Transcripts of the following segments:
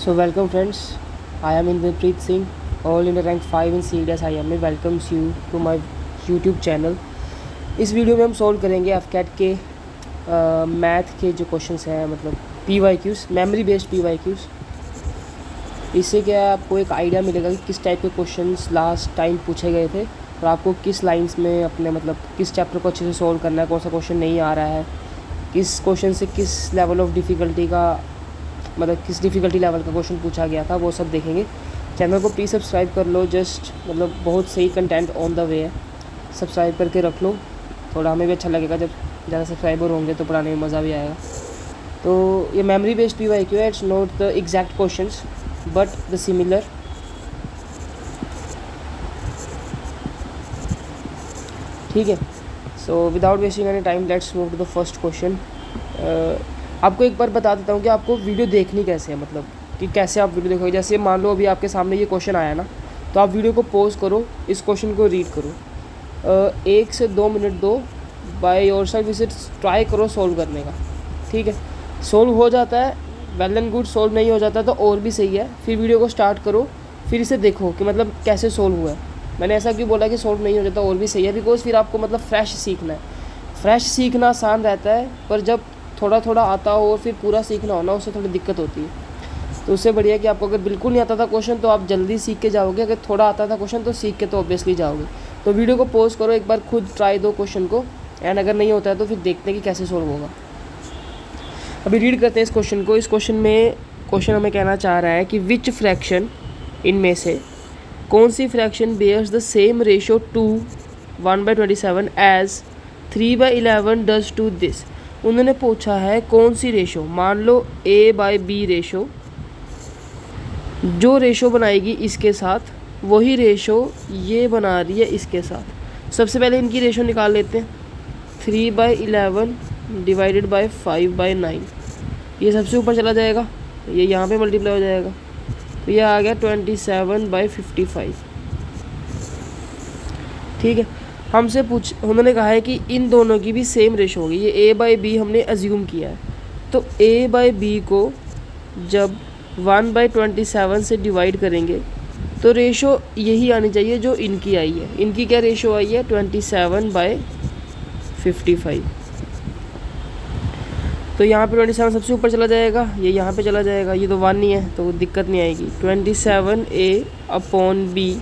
So welcome friends, I am Inderpreet Singh, all in the rank 5 in CDS IMA welcomes you to my YouTube channel। इस video में हम solve करेंगे एफकेट के math के जो questions हैं, मतलब PYQs, मेमोरी बेस्ड PYQs। इससे क्या है, आपको एक आइडिया मिलेगा कि किस टाइप के क्वेश्चंस लास्ट टाइम पूछे गए थे और आपको किस लाइंस में अपने मतलब किस चैप्टर को अच्छे से सॉल्व करना है, कौन सा क्वेश्चन नहीं आ रहा है, किस क्वेश्चन से किस लेवल ऑफ डिफ़िकल्टी का मतलब किस डिफ़िकल्टी लेवल का क्वेश्चन पूछा गया था, वो सब देखेंगे। चैनल को प्लीज़ सब्सक्राइब कर लो, जस्ट मतलब बहुत सही कंटेंट ऑन द वे है, सब्सक्राइब करके रख लो। थोड़ा हमें भी अच्छा लगेगा, जब ज़्यादा सब्सक्राइबर होंगे तो पढ़ाने में मज़ा भी आएगा। तो ये मेमोरी बेस्ड PYQ है, it's not the exact questions but the similar. ठीक है, so without wasting any time let's move to the first question. आपको एक बार बता देता हूँ कि आपको वीडियो देखनी कैसे है, मतलब कि कैसे आप वीडियो देखोगे। जैसे मान लो अभी आपके सामने ये क्वेश्चन आया ना, तो आप वीडियो को पॉज करो, इस क्वेश्चन को रीड करो, 1 से 2 मिनट दो, बाय योर सेल्फ इसे ट्राई करो सॉल्व करने का। ठीक है, सॉल्व हो जाता है वेल एंड गुड, सॉल्व नहीं हो जाता तो और भी सही है। फिर वीडियो को स्टार्ट करो, फिर इसे देखो कि मतलब कैसे सॉल्व हुआ है। मैंने ऐसा क्यों बोला कि सॉल्व नहीं हो जाता और भी सही है, बिकॉज फिर आपको मतलब फ्रेश सीखना है। फ्रेश सीखना आसान रहता है, पर जब थोड़ा थोड़ा आता हो और फिर पूरा सीखना हो ना, उससे थोड़ी दिक्कत होती है। तो उससे बढ़िया कि आपको अगर बिल्कुल नहीं आता था क्वेश्चन तो आप जल्दी सीख के जाओगे, अगर थोड़ा आता था क्वेश्चन तो सीख के तो ऑब्वियसली जाओगे। तो वीडियो को पॉज करो, एक बार खुद ट्राई दो क्वेश्चन को, एंड अगर नहीं होता है तो फिर देखते हैं कि कैसे सॉल्व होगा। अभी रीड करते हैं इस क्वेश्चन को। इस क्वेश्चन में क्वेश्चन हमें कहना चाह रहा है कि विच फ्रैक्शन, इनमें से कौन सी fraction bears the same ratio to 1/27 as 3/11 does to this. उन्होंने पूछा है कौन सी रेशो, मान लो A/B रेशो, जो रेशो बनाएगी इसके साथ वही रेशो ये बना रही है इसके साथ। सबसे पहले इनकी रेशो निकाल लेते हैं। 3/11 डिवाइडेड बाय 5/9, ये सबसे ऊपर चला जाएगा, ये यहाँ पे मल्टीप्लाई हो जाएगा, तो ये आ गया 27/55। ठीक है, हमसे उन्होंने कहा है कि इन दोनों की भी सेम रेशो होगी। ये A/B हमने अज्यूम किया है, तो A/B को जब 1/27 से डिवाइड करेंगे तो रेशो यही आनी चाहिए जो इनकी आई है। इनकी क्या रेशो आई है, 27/55। तो यहाँ पे 27 सबसे ऊपर चला जाएगा, ये यहाँ पे चला जाएगा, ये तो 1 ही है तो दिक्कत नहीं आएगी। 27A/B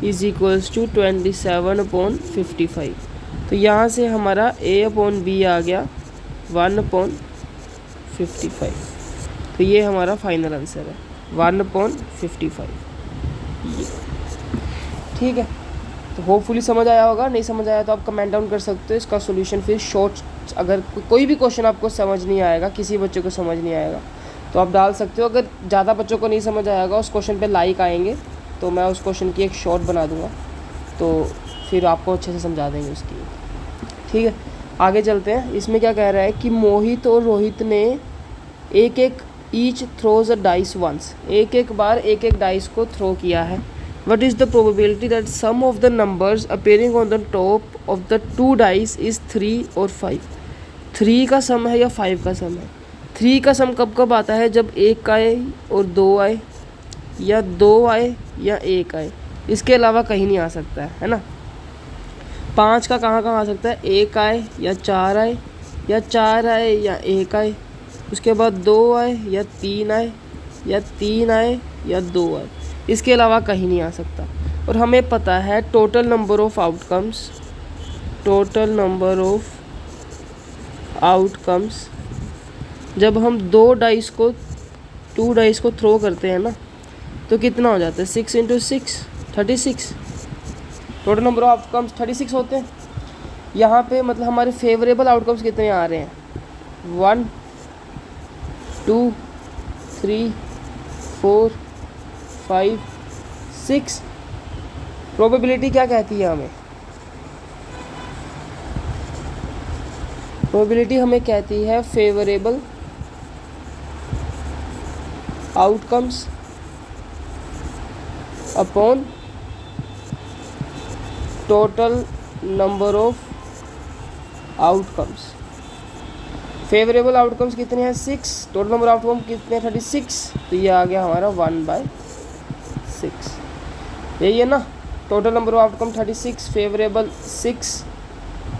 is equals to 27/55। तो यहाँ से हमारा A/B आ गया 1/55। तो ये हमारा फाइनल आंसर है 1/55। ये ठीक है, तो होपफुली समझ आया होगा। नहीं समझ आया तो आप कमेंट डाउन कर सकते हो इसका सॉल्यूशन। फिर शॉर्ट, अगर कोई भी क्वेश्चन आपको समझ नहीं आएगा, किसी बच्चे को समझ नहीं आएगा तो आप डाल सकते हो। अगर ज़्यादा बच्चों को नहीं समझ आएगा, उस क्वेश्चन पे लाइक आएंगे तो मैं उस क्वेश्चन की एक शॉर्ट बना दूंगा, तो फिर आपको अच्छे से समझा देंगे उसकी। ठीक है, आगे चलते हैं। इसमें क्या कह रहा है कि मोहित और रोहित ने एक एक each throws a dice once, एक एक बार एक एक डाइस को थ्रो किया है। What is the probability that sum of the numbers appearing on the top of the two dice is 3 और 5? 3 का सम है या 5 का सम है? 3 का सम कब कब आता है, जब 1 आए और 2 आए, या 2 आए या 1 आए, इसके अलावा कहीं नहीं आ सकता है ना। 5 का कहाँ कहाँ आ सकता है, 1 आए या 4 आए, या 4 आए या 1 आए, उसके बाद 2 आए या 3 आए, या 3 आए या 2 आए, इसके अलावा कहीं नहीं आ सकता। और हमें पता है total number of outcomes, total number of outcomes जब हम 2 डाइस को थ्रो करते हैं ना, तो कितना हो जाता है, 6 × 6 36। टोटल नंबर ऑफ आउटकम्स 36 होते हैं। यहाँ पे मतलब हमारे फेवरेबल आउटकम्स कितने आ रहे हैं, 1 2 3 4 5 6। प्रोबेबिलिटी क्या कहती है हमें, प्रोबेबिलिटी हमें कहती है favourable outcomes upon total number of outcomes. Favourable outcomes कितने हैं 6, टोटल नंबर ऑफ आउटकम कितने हैं 36, तो ये आ गया हमारा 1/6। यही है ना, total number of outcome 36, favourable 6,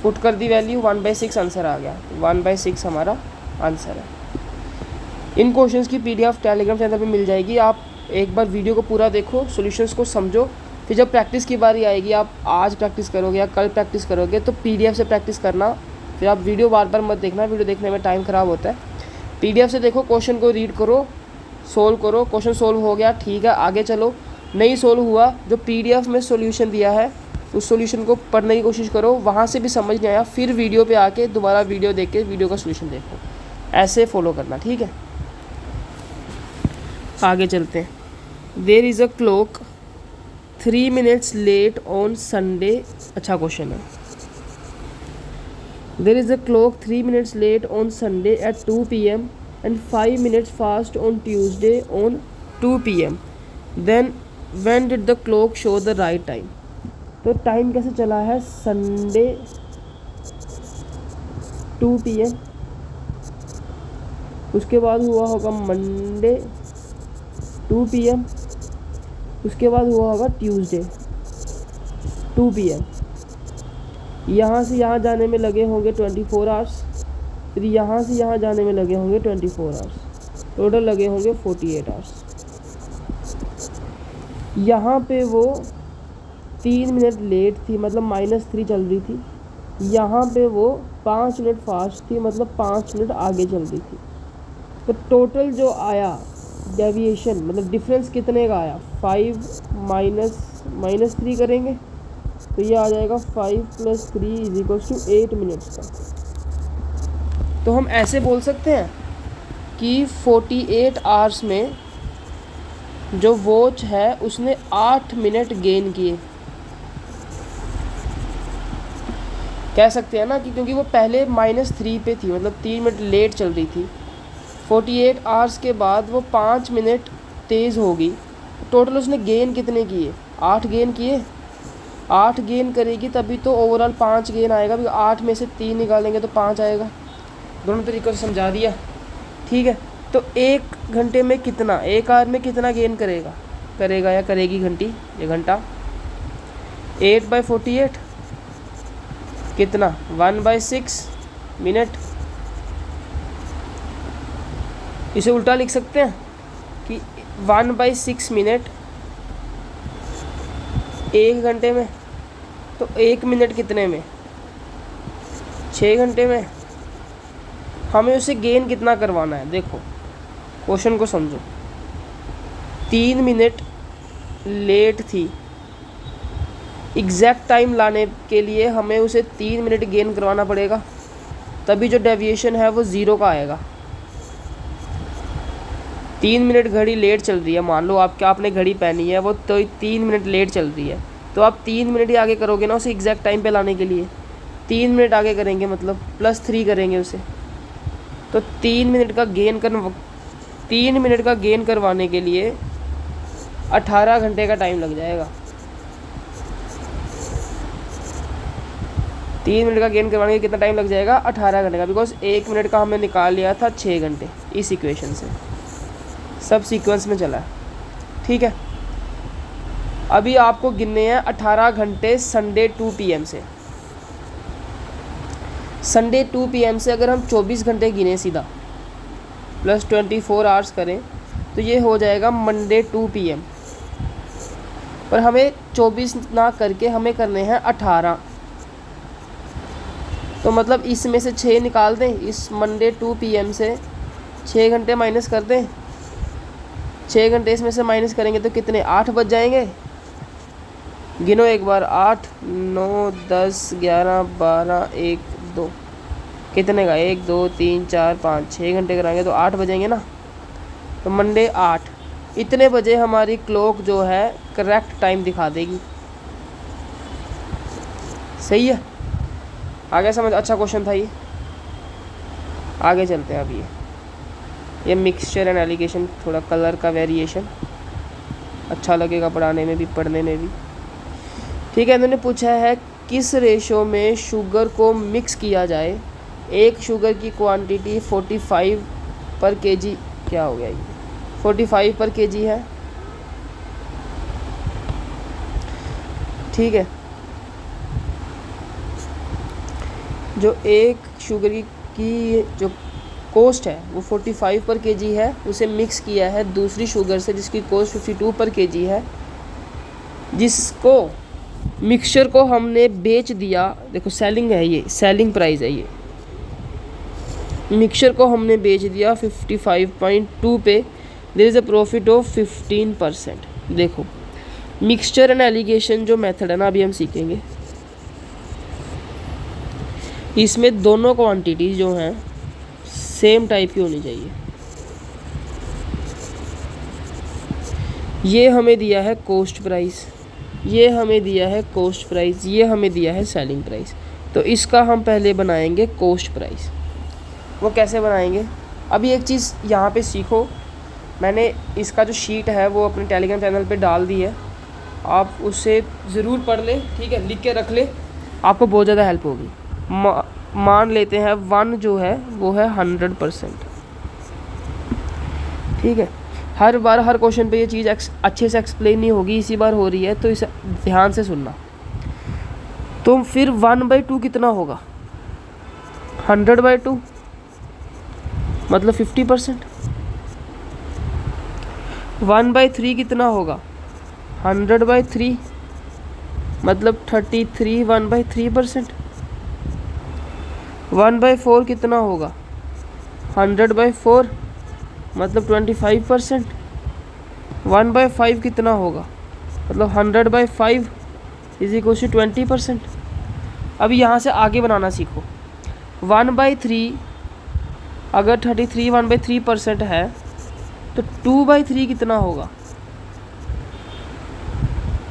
put कर दी वैल्यू 1/6 आंसर आ गया, 1/6 हमारा आंसर है। इन क्वेश्चंस की पीडीएफ टेलीग्राम चैनल पे मिल जाएगी। आप एक बार वीडियो को पूरा देखो, सॉल्यूशंस को समझो, फिर जब प्रैक्टिस की बारी आएगी, आप आज प्रैक्टिस करोगे या कल प्रैक्टिस करोगे तो पीडीएफ से प्रैक्टिस करना, फिर आप वीडियो बार बार मत देखना, वीडियो देखने में टाइम ख़राब होता है। पीडीएफ से देखो, क्वेश्चन को रीड करो, सोल्व करो, क्वेश्चन सोल्व हो गया ठीक है, आगे चलो। नहीं सोल्व हुआ, जो पीडीएफ में सॉल्यूशन दिया है उस सॉल्यूशन को पढ़ने की कोशिश करो, वहाँ से भी समझ नहीं आया फिर वीडियो पे आके दोबारा वीडियो देख के वीडियो का सॉल्यूशन देखो, ऐसे फॉलो करना, ठीक है। आगे चलते हैं। There is a clock 3 minutes late on Sunday, अच्छा क्वेश्चन है। There is a clock 3 minutes late on Sunday at 2 PM and 5 minutes fast on Tuesday on 2 PM, then when did the clock show the right time. तो time कैसे चला है, Sunday 2 PM, उसके बाद हुआ होगा मंडे 2 PM, उसके बाद हुआ होगा ट्यूसडे 2 PM। यहाँ से यहाँ जाने में लगे होंगे 24 आवर्स, फिर यहाँ से यहाँ जाने में लगे होंगे 24 आवर्स, टोटल लगे होंगे 48 आवर्स। यहाँ पे वो 3 मिनट लेट थी, मतलब -3 चल रही थी। यहाँ पे वो 5 मिनट फास्ट थी, मतलब 5 मिनट आगे चल रही थी। तो टोटल जो आया डेविएशन, मतलब डिफरेंस कितने का आया, 5 माइनस 3 करेंगे तो ये आ जाएगा 5 + 3 = 8 मिनट्स का। तो हम ऐसे बोल सकते हैं कि 48 आवर्स में जो वॉच है उसने 8 मिनट गेन किए, कह सकते हैं ना, कि क्योंकि वो पहले -3 पे थी, मतलब 3 मिनट लेट चल रही थी। 48 आवर्स के बाद वो 5 मिनट तेज़ होगी, टोटल उसने गेन कितने किए, 8 गेन किए। 8 गेन करेगी तभी तो ओवरऑल 5 गेन आएगा, क्योंकि 8 में से 3 निकालेंगे तो 5 आएगा। दोनों तरीक़ों से समझा दिया, ठीक है। तो 1 घंटे में कितना, 1 आवर में कितना गेन करेगा या करेगी घंटी, ये घंटा 8/48 कितना, 1/6 मिनट। इसे उल्टा लिख सकते हैं कि 1/6 मिनट 1 घंटे में, तो 1 मिनट कितने में, 6 घंटे में। हमें उसे गेन कितना करवाना है, देखो क्वेश्चन को समझो। 3 मिनट लेट थी, एग्जैक्ट टाइम लाने के लिए हमें उसे 3 मिनट गेन करवाना पड़ेगा, तभी जो डेविएशन है वो 0 का आएगा। 3 मिनट घड़ी लेट चल रही है, मान लो आपने घड़ी पहनी है, वो तो 3 मिनट लेट चल रही है, तो आप 3 मिनट ही आगे करोगे ना उसे एग्जैक्ट टाइम पे लाने के लिए। 3 मिनट आगे करेंगे, मतलब +3 करेंगे उसे, तो 3 मिनट का गेन करवाने के लिए 18 घंटे का टाइम लग जाएगा। 3 मिनट का गेन करवाने के कितना टाइम लग जाएगा, 18 घंटे का, बिकॉज 1 मिनट का हमने निकाल लिया था 6 घंटे इस इक्वेशन से। सब सीक्वेंस में चला है, ठीक है। अभी आपको गिनने हैं 18 घंटे संडे 2 PM से। संडे 2 PM से अगर हम 24 घंटे गिने सीधा +24 आवर्स करें तो ये हो जाएगा मंडे 2 PM। पर हमें 24 ना करके हमें करने हैं 18, तो मतलब इसमें से 6 निकाल दें, इस मंडे 2 PM से 6 घंटे माइनस कर दें। 6 घंटे इसमें से माइनस करेंगे तो कितने, 8 बच जाएंगे। गिनो एक बार, 8 9 10 11 12 1 2, कितने का, 1 2 3 4 5 6 घंटे कराएंगे तो 8 बजेंगे ना। तो मंडे 8 इतने बजे हमारी क्लॉक जो है करेक्ट टाइम दिखा देगी। सही है, आगे समझ, अच्छा क्वेश्चन था ये। आगे चलते हैं। अब ये मिक्सचर एंड एलिगेशन, थोड़ा कलर का वेरिएशन अच्छा लगेगा पढ़ाने में भी पढ़ने में भी, ठीक है। इन्होंने पूछा है किस रेशो में शुगर को मिक्स किया जाए एक शुगर की क्वांटिटी 45 पर केजी, क्या हो गया ये, 45 पर केजी है, ठीक है। जो एक शुगर की जो कॉस्ट है वो 45 पर केजी है, उसे मिक्स किया है दूसरी शुगर से जिसकी कॉस्ट 52 पर केजी है, जिसको मिक्सचर को हमने बेच दिया। देखो सेलिंग है, ये सेलिंग प्राइस है, ये मिक्सचर को हमने बेच दिया 55.2 पे, there is a profit of 15%। देखो मिक्सचर एंड एलिगेशन जो मेथड है ना, अभी हम सीखेंगे, इसमें दोनों क्वांटिटीज जो हैं सेम टाइप की होनी चाहिए। ये हमें दिया है कॉस्ट प्राइस, ये हमें दिया है कॉस्ट प्राइस, ये हमें दिया है सेलिंग प्राइस। तो इसका हम पहले बनाएंगे कॉस्ट प्राइस। वो कैसे बनाएंगे, अभी एक चीज़ यहाँ पे सीखो, मैंने इसका जो शीट है वो अपने टेलीग्राम चैनल पे डाल दी है, आप उसे ज़रूर पढ़ लें, ठीक है, लिख के रख ले, आपको बहुत ज़्यादा हेल्प होगी। मान लेते हैं 1 जो है वो है 100%, ठीक है। हर बार हर क्वेश्चन पे ये चीज़ अच्छे से एक्सप्लेन नहीं होगी, इसी बार हो रही है, तो इसे ध्यान से सुनना। तो फिर 1/2 कितना होगा, 100/2 मतलब 50%। 1/3 कितना होगा, 100/3 मतलब 33 1/3%। 1/4 कितना होगा, 100/4 मतलब 25%। 1/5 कितना होगा, मतलब 100/5 इज इक्वल टू 20%। अब यहाँ से आगे बनाना सीखो। 1/3 अगर 33 1/3% है तो 2/3 कितना होगा,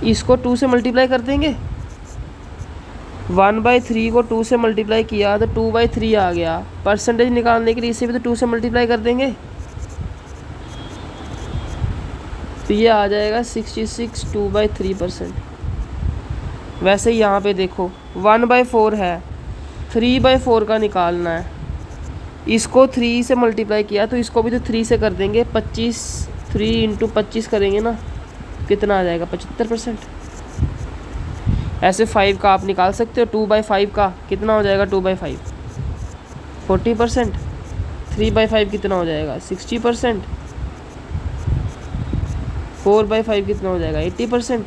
इसको 2 से मल्टीप्लाई कर देंगे। 1/3 को 2 से मल्टीप्लाई किया तो 2/3 आ गया। परसेंटेज निकालने के लिए इसे भी तो 2 से मल्टीप्लाई कर देंगे, तो ये आ जाएगा 66 2/3%। वैसे ही यहाँ पे देखो 1/4 है, 3/4 का निकालना है, इसको 3 से मल्टीप्लाई किया तो इसको भी तो 3 से कर देंगे। 25 3 × 25 करेंगे ना, कितना आ जाएगा, 75%। ऐसे 5 का आप निकाल सकते हो, 2/5 का कितना हो जाएगा, 2/5 40%। 3/5 कितना हो जाएगा, 60%। 4/5 कितना हो जाएगा, 80%।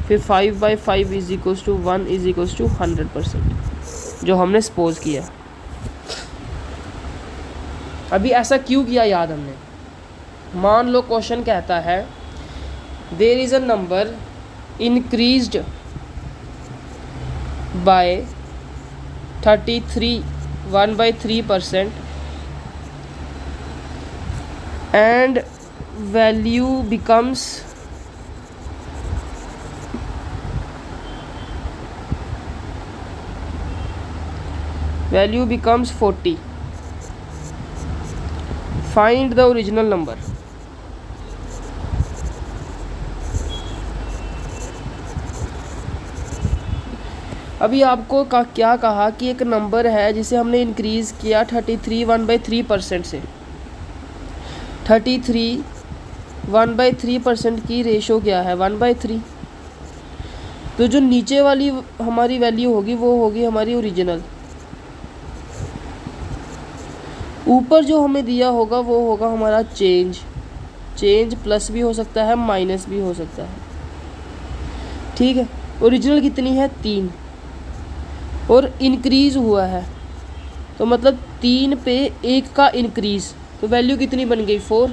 फिर 5/5 is equals to 1 is equals to 100%, जो हमने सपोज किया। अभी ऐसा क्यों किया याद हमने, मान लो क्वेश्चन कहता है there is a number increased by 33 1/3% and value becomes value becomes 40. Find the original number. अभी आपको क्या कहा कि एक नंबर है जिसे हमने इंक्रीज़ किया 33 1/3% से। 33 1/3% की रेशो क्या है, 1/3। तो जो नीचे वाली हमारी वैल्यू होगी वो होगी हमारी ओरिजिनल, ऊपर जो हमें दिया होगा वो होगा हमारा चेंज प्लस भी हो सकता है माइनस भी हो सकता है, ठीक है। ओरिजिनल कितनी है, 3, और इंक्रीज़ हुआ है तो मतलब 3 पे 1 का इंक्रीज़, तो वैल्यू कितनी बन गई, 4।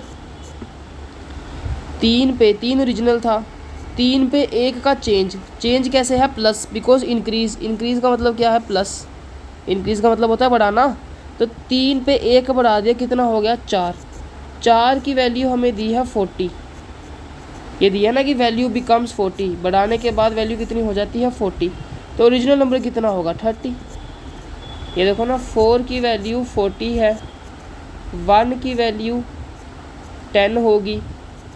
3 पे 3 ओरिजिनल था, 3 पे 1 का चेंज कैसे है, प्लस, बिकॉज इंक्रीज़ का मतलब क्या है, प्लस। इंक्रीज़ का मतलब होता है बढ़ाना, तो 3 पे 1 बढ़ा दिया, कितना हो गया, 4 की वैल्यू हमें दी है 40। ये दिया ना कि वैल्यू बिकम्स 40, बढ़ाने के बाद वैल्यू कितनी हो जाती है, 40। तो ओरिजिनल नंबर कितना होगा, 30। ये देखो ना, 4 की वैल्यू 40 है, 1 की वैल्यू 10 होगी,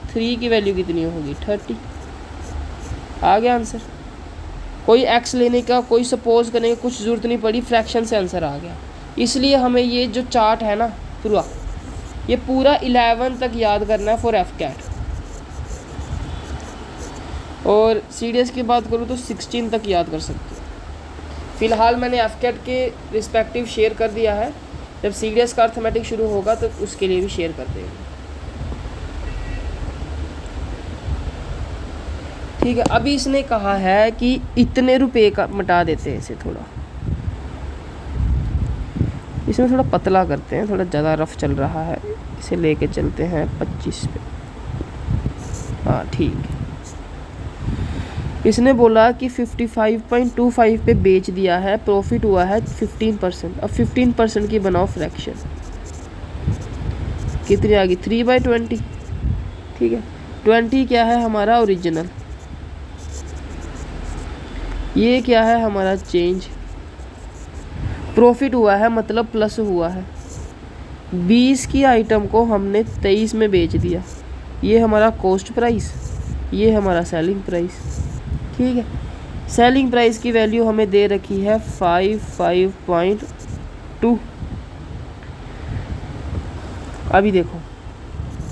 3 की वैल्यू कितनी होगी, 30। आ गया आंसर। कोई एक्स लेने का, कोई सपोज करने की कुछ ज़रूरत नहीं पड़ी, फ्रैक्शन से आंसर आ गया। इसलिए हमें ये जो चार्ट है ना पूरा, ये पूरा 11 तक याद करना है फॉर एफ कैट। और सी डी एस की बात करूँ तो 16 तक याद कर सकते हो। फ़िलहाल मैंने एफ कैट के रिस्पेक्टिव शेयर कर दिया है, जब सी डी एस का अर्थमेटिक शुरू होगा तो उसके लिए भी शेयर कर देंगे। ठीक है, अभी इसने कहा है कि इतने रुपए का मिटा देते हैं इसे, थोड़ा इसमें थोड़ा पतला करते हैं, थोड़ा ज़्यादा रफ चल रहा है, इसे लेके चलते हैं 25 पे। हाँ ठीक है, इसने बोला कि 55.25 पे बेच दिया है, प्रॉफिट हुआ है 15%। अब 15% की बनाओ फ्रैक्शन, कितनी आ गई 3/20। ठीक है, 20 क्या है हमारा ओरिजिनल, ये क्या है हमारा चेंज, प्रॉफिट हुआ है मतलब प्लस हुआ है। 20 की आइटम को हमने 23 में बेच दिया, ये हमारा कॉस्ट प्राइस, ये हमारा सेलिंग प्राइस। ठीक है, सेलिंग प्राइस की वैल्यू हमें दे रखी है 55.2। अभी देखो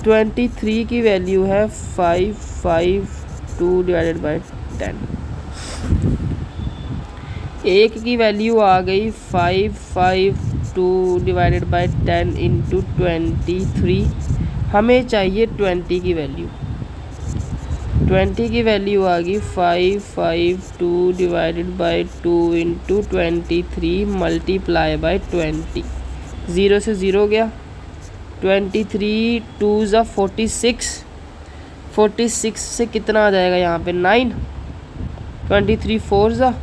23 की वैल्यू है 552 डिवाइडेड बाय 10, एक की वैल्यू आ गई 552 डिवाइडेड बाय 10 इंटू 23। हमें चाहिए 20 की वैल्यू, 20 की वैल्यू आ गई 552 divided by 2 into 23 multiply by 20। 0 से 0 गया, 23 2 ज़ा 46, 46 से कितना आ जाएगा यहाँ पे 9, 23 4 ज़ा,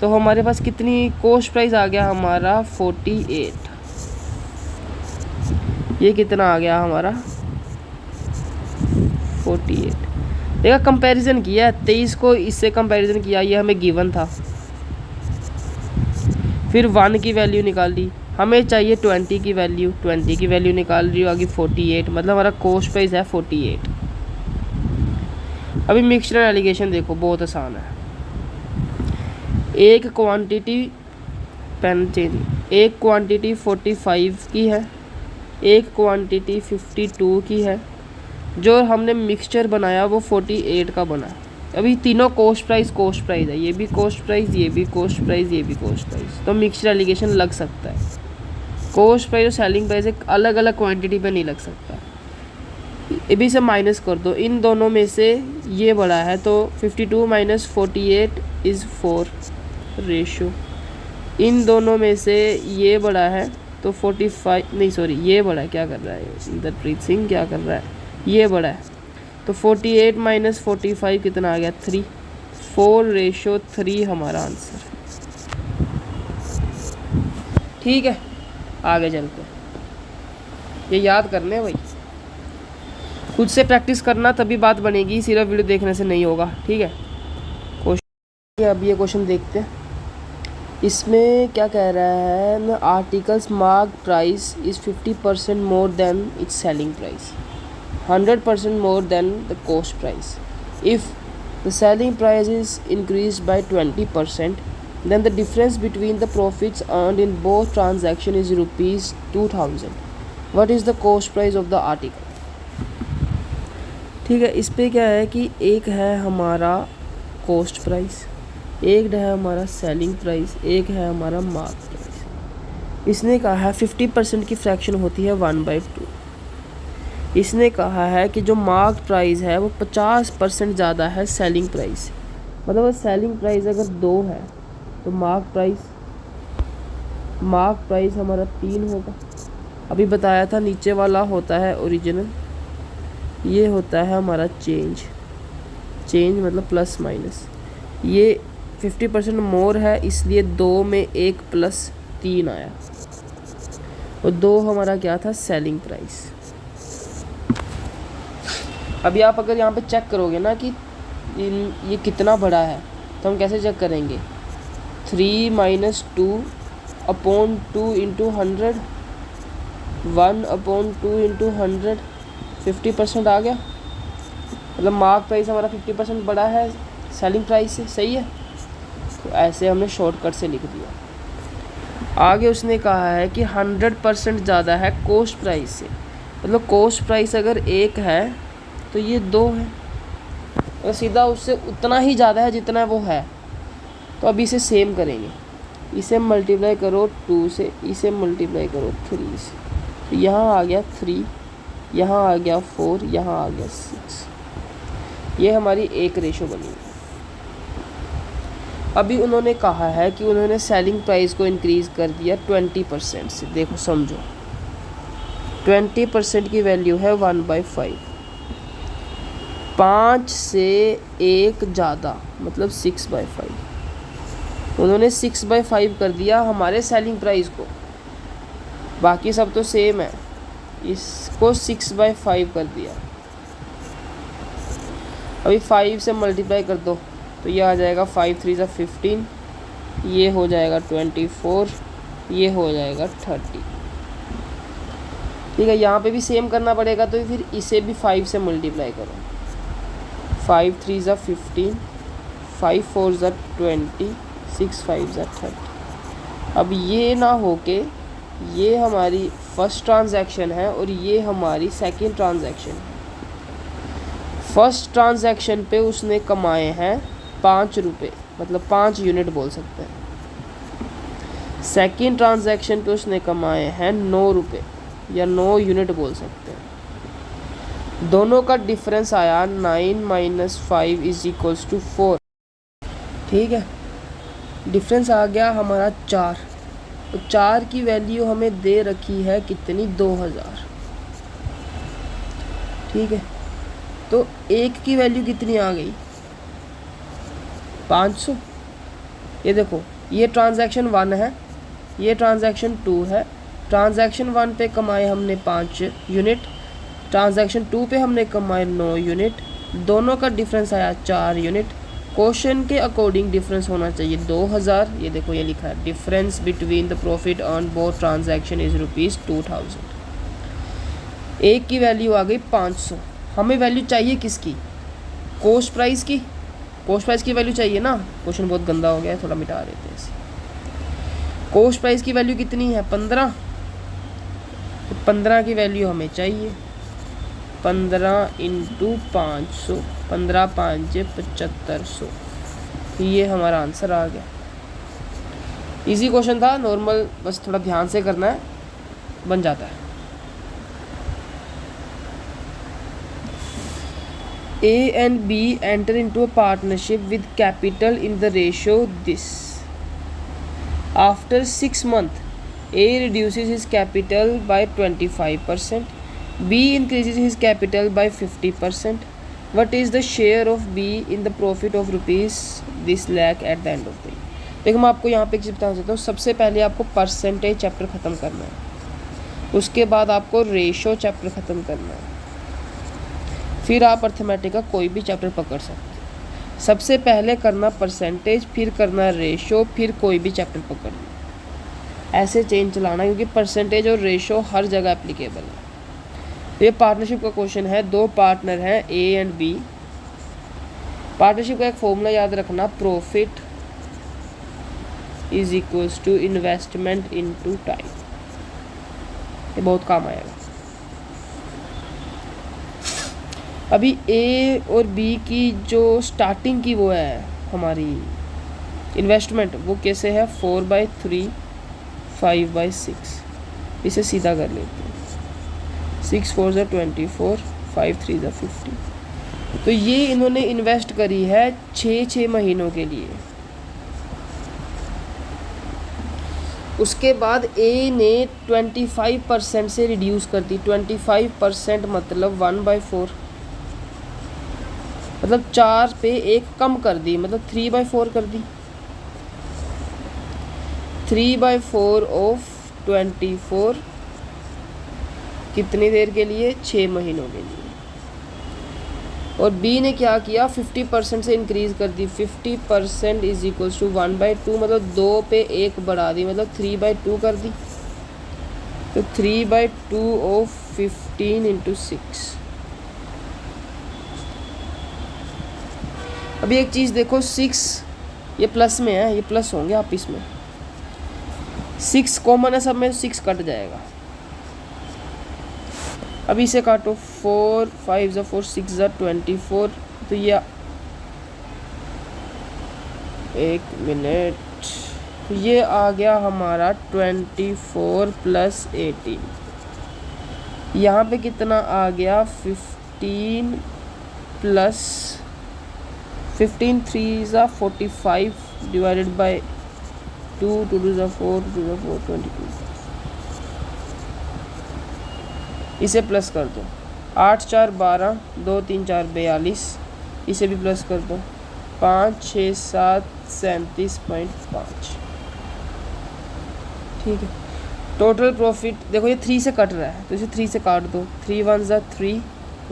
तो हमारे पास कितनी कॉस्ट प्राइस आ गया हमारा 48। ये कितना आ गया हमारा 48। देखा, कंपैरिजन किया, 23 को इससे कंपैरिजन किया, ये हमें गिवन था। फिर 1 की वैल्यू निकाल ली, हमें चाहिए 20 की वैल्यू, 20 की वैल्यू निकाल रही हो आगे 48, मतलब हमारा कॉस्ट प्राइस है 48। अभी मिक्सचर एलिगेशन देखो, बहुत आसान है। एक क्वांटिटी पेन चेंज, एक क्वांटिटी 45 की है, एक क्वांटिटी 52 की है, जो हमने मिक्सचर बनाया वो 48 का बना। अभी तीनों कॉस्ट प्राइस है, ये भी कॉस्ट प्राइस, ये भी कॉस्ट प्राइस, ये भी कॉस्ट प्राइस, तो मिक्सचर एलिगेशन लग सकता है। कॉस्ट प्राइस और सेलिंग प्राइस एक अलग अलग क्वांटिटी पे नहीं लग सकता। ये भी से माइनस कर दो, इन दोनों में से ये बड़ा है, तो 52 माइनस 48 इज़ 4 रेशो। इन दोनों में से ये बड़ा है तो 45, नहीं सॉरी ये बड़ा है, क्या कर रहा है इंद्रप्रीत सिंह, क्या कर रहा है, ये बड़ा है, तो 48 माइनस 45 कितना आ गया 3, 4:3 हमारा आंसर। ठीक है, आगे चलते हैं, ये याद करने भाई, खुद से प्रैक्टिस करना तभी बात बनेगी, सिर्फ वीडियो देखने से नहीं होगा। ठीक है, क्वेश्चन, अब ये क्वेश्चन देखते हैं, इसमें क्या कह रहा है ना, articles mark price is 50% more than it's selling price, 100% more than the cost price. If the selling price is increase by 20%, then the difference between the profits earned in both transaction is ₹2000. What is the cost price of the article? ठीक है, इस पे क्या है कि एक है हमारा कॉस्ट प्राइस, एक है हमारा सेलिंग प्राइस, एक है हमारा मार्क प्राइस। इसने कहा है 50% की फ्रैक्शन होती है 1/2। इसने कहा है कि जो मार्क प्राइस है वो 50% ज़्यादा है सेलिंग प्राइस, मतलब सेलिंग प्राइस अगर 2 है तो मार्क प्राइस हमारा 3 होगा। अभी बताया था नीचे वाला होता है ओरिजिनल, ये होता है हमारा चेंज मतलब प्लस माइनस। ये 50% मोर है, इसलिए 2 में 1 + 3 आया, और 2 हमारा क्या था सेलिंग प्राइस। अभी आप अगर यहाँ पे चेक करोगे ना कि ये कितना बड़ा है, तो हम कैसे चेक करेंगे, 3 - 2/2 इंटू 100, 1/2 इंटू 100, 50% आ गया, मतलब मार्क प्राइस हमारा 50% बड़ा है सेलिंग प्राइस से, सही है। तो ऐसे हमने शॉर्टकट से लिख दिया। आगे उसने कहा है कि 100% ज़्यादा है कॉस्ट प्राइस से, मतलब कॉस्ट प्राइस अगर 1 है तो ये 2 है, और सीधा उससे उतना ही ज़्यादा है जितना वो है। तो अब इसे सेम करेंगे, इसे मल्टीप्लाई करो 2 से, इसे मल्टीप्लाई करो 3 से, तो यहाँ आ गया 3, यहाँ आ गया 4, यहाँ आ गया 6। ये हमारी एक रेशो बनी है। अभी उन्होंने कहा है कि उन्होंने सेलिंग प्राइस को इंक्रीज़ कर दिया 20% से। देखो समझो, 20% की वैल्यू है 1/5, 5 से 1 ज़्यादा मतलब 6/5। उन्होंने 6/5 कर दिया हमारे सेलिंग प्राइस को, बाकी सब तो सेम है, इसको 6/5 कर दिया। अभी 5 से मल्टीप्लाई कर दो तो ये आ जाएगा 5 3 15, ये हो जाएगा 24, ये हो जाएगा 30। ठीक है, यहाँ पे भी सेम करना पड़ेगा, तो फिर इसे भी 5 से मल्टीप्लाई करो। 5 3 15, 5 4 20, 6 5 30। अब ये ना हो के ये हमारी फर्स्ट ट्रांजैक्शन है और ये हमारी सेकंड ट्रांजैक्शन है। फर्स्ट ट्रांजैक्शन पे उसने कमाए हैं 5 रुपये, मतलब 5 यूनिट बोल सकते हैं। सेकंड ट्रांजैक्शन पे उसने कमाए हैं 9 रुपये या 9 यूनिट बोल सकते हैं। दोनों का डिफरेंस आया 9 - 5 = 4। ठीक है, डिफरेंस आ गया हमारा 4। तो 4 की वैल्यू हमें दे रखी है कितनी, 2000। ठीक है, तो 1 की वैल्यू कितनी आ गई, 500। ये देखो, ये ट्रांजैक्शन 1 है, ये ट्रांजैक्शन 2 है। ट्रांजैक्शन 1 पे कमाए हमने 5 यूनिट, ट्रांजैक्शन 2 पे हमने कमाए 9 यूनिट, दोनों का डिफरेंस आया 4 यूनिट। क्वेश्चन के अकॉर्डिंग डिफरेंस होना चाहिए 2000। ये देखो, ये लिखा है difference between the profit on both transaction is ₹2000। 1 की वैल्यू आ गई 500। हमें वैल्यू चाहिए किसकी, कॉस्ट प्राइस की। कॉस्ट प्राइस की वैल्यू चाहिए ना, क्वेश्चन बहुत गंदा हो गया है, थोड़ा मिटा देते हैं इसे। कॉस्ट प्राइस की वैल्यू कितनी है, 15। तो 15 की वैल्यू हमें चाहिए, 15 × 500, 15 5 7500। ये हमारा आंसर आ गया। इजी क्वेश्चन था, नॉर्मल, बस थोड़ा ध्यान से करना है, बन जाता है। A and B enter into a partnership with capital in the ratio this. After 6 months, A reduces his capital by 25%, B increases his capital by 50%. What is the share of B in the profit of rupees this lakh at the end of the year? देखो, मैं आपको यहाँ पे एक चीज़ बताना चाहता हूँ। सबसे पहले आपको परसेंटेज चैप्टर ख़त्म करना है, उसके बाद आपको रेशो चैप्टर ख़त्म करना है, फिर आप अर्थमेटिक का कोई भी चैप्टर पकड़ सकते हैं। सबसे पहले करना परसेंटेज, फिर करना रेशो, फिर कोई भी चैप्टर पकड़ना। ऐसे चेंज चलाना, क्योंकि परसेंटेज और रेशो हर जगह एप्लीकेबल है। ये पार्टनरशिप का क्वेश्चन है, 2 पार्टनर हैं A एंड B। पार्टनरशिप का एक फॉर्मूला याद रखना, प्रॉफिट = इन्वेस्टमेंट इनटू टाइम। ये बहुत काम आएगा। अभी A और B की जो स्टार्टिंग की वो है हमारी इन्वेस्टमेंट, वो कैसे है, 4/3 5/6। इसे सीधा कर लेते हैं, 6 4 24, 5 3 50। तो ये इन्होंने इन्वेस्ट करी है 6 महीनों के लिए। उसके बाद A ने 25% से रिड्यूस कर दी। 25% मतलब 1/4, मतलब 4 पे 1 कम कर दी, मतलब 3/4 कर दी। 3/4 ऑफ 24 कितनी देर के लिए, 6 महीनों के लिए। और B ने क्या किया, 50% से इंक्रीज़ कर दी। 50% = 1/2, मतलब 2 पे 1 बढ़ा दी, मतलब 3/2 कर दी। तो 3/2 ऑफ 15 × 6। अभी एक चीज़ देखो, 6 ये प्लस में है, ये प्लस होंगे आप इसमें, 6 कॉमन है सब में, 6 कट जाएगा। अभी इसे काटो, 4 5 ज़ा 4 6 ज़ा 24। तो ये 1 मिनट, तो ये आ गया हमारा 24 + 18। यहाँ पे कितना आ गया, 15 + 15 3 ज़ा 45 डिवाइडेड बाय 2 2 2 ज़ा 4 2 ज़ा 4 22। इसे प्लस कर दो, 8 4 12 2 3 4 42। इसे भी प्लस कर दो, 5 6 7 37.5। ठीक है, टोटल प्रॉफिट देखो ये 3 से कट रहा है, तो इसे 3 से काट दो। 3 1 ज़ा 3,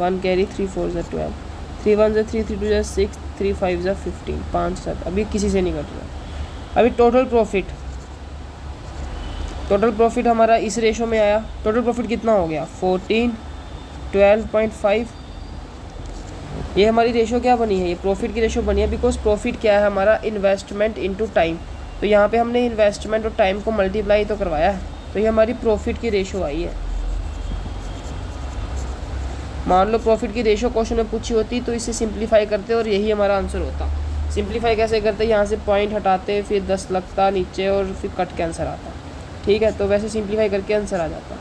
1 कैरी, 3 4 ज़ा 12, 3 1 ज़ा 3, 3 2 ज़ा 6, 3 5 ज़ा 15, 5 7। अभी किसी से नहीं कट रहा। अभी टोटल प्रॉफिट हमारा इस रेशो में आया। टोटल प्रॉफिट कितना हो गया, 14 12.5। ये हमारी रेशो क्या बनी है, ये प्रॉफिट की रेशो बनी है, बिकॉज प्रॉफिट क्या है हमारा, इन्वेस्टमेंट इनटू टाइम। तो यहाँ पे हमने इन्वेस्टमेंट और टाइम को मल्टीप्लाई तो करवाया है, तो ये हमारी प्रॉफिट की रेशो आई है। मान लो प्रॉफिट की रेशो क्वेश्चन में पूछी होती तो इसे सिंप्लीफाई करते और यही हमारा आंसर होता। सिंप्लीफाई कैसे करते, यहाँ से पॉइंट हटाते, फिर 10 लगता नीचे और फिर कट के आंसर आता। ठीक है, तो वैसे सिंप्लीफाई करके आंसर आ जाता।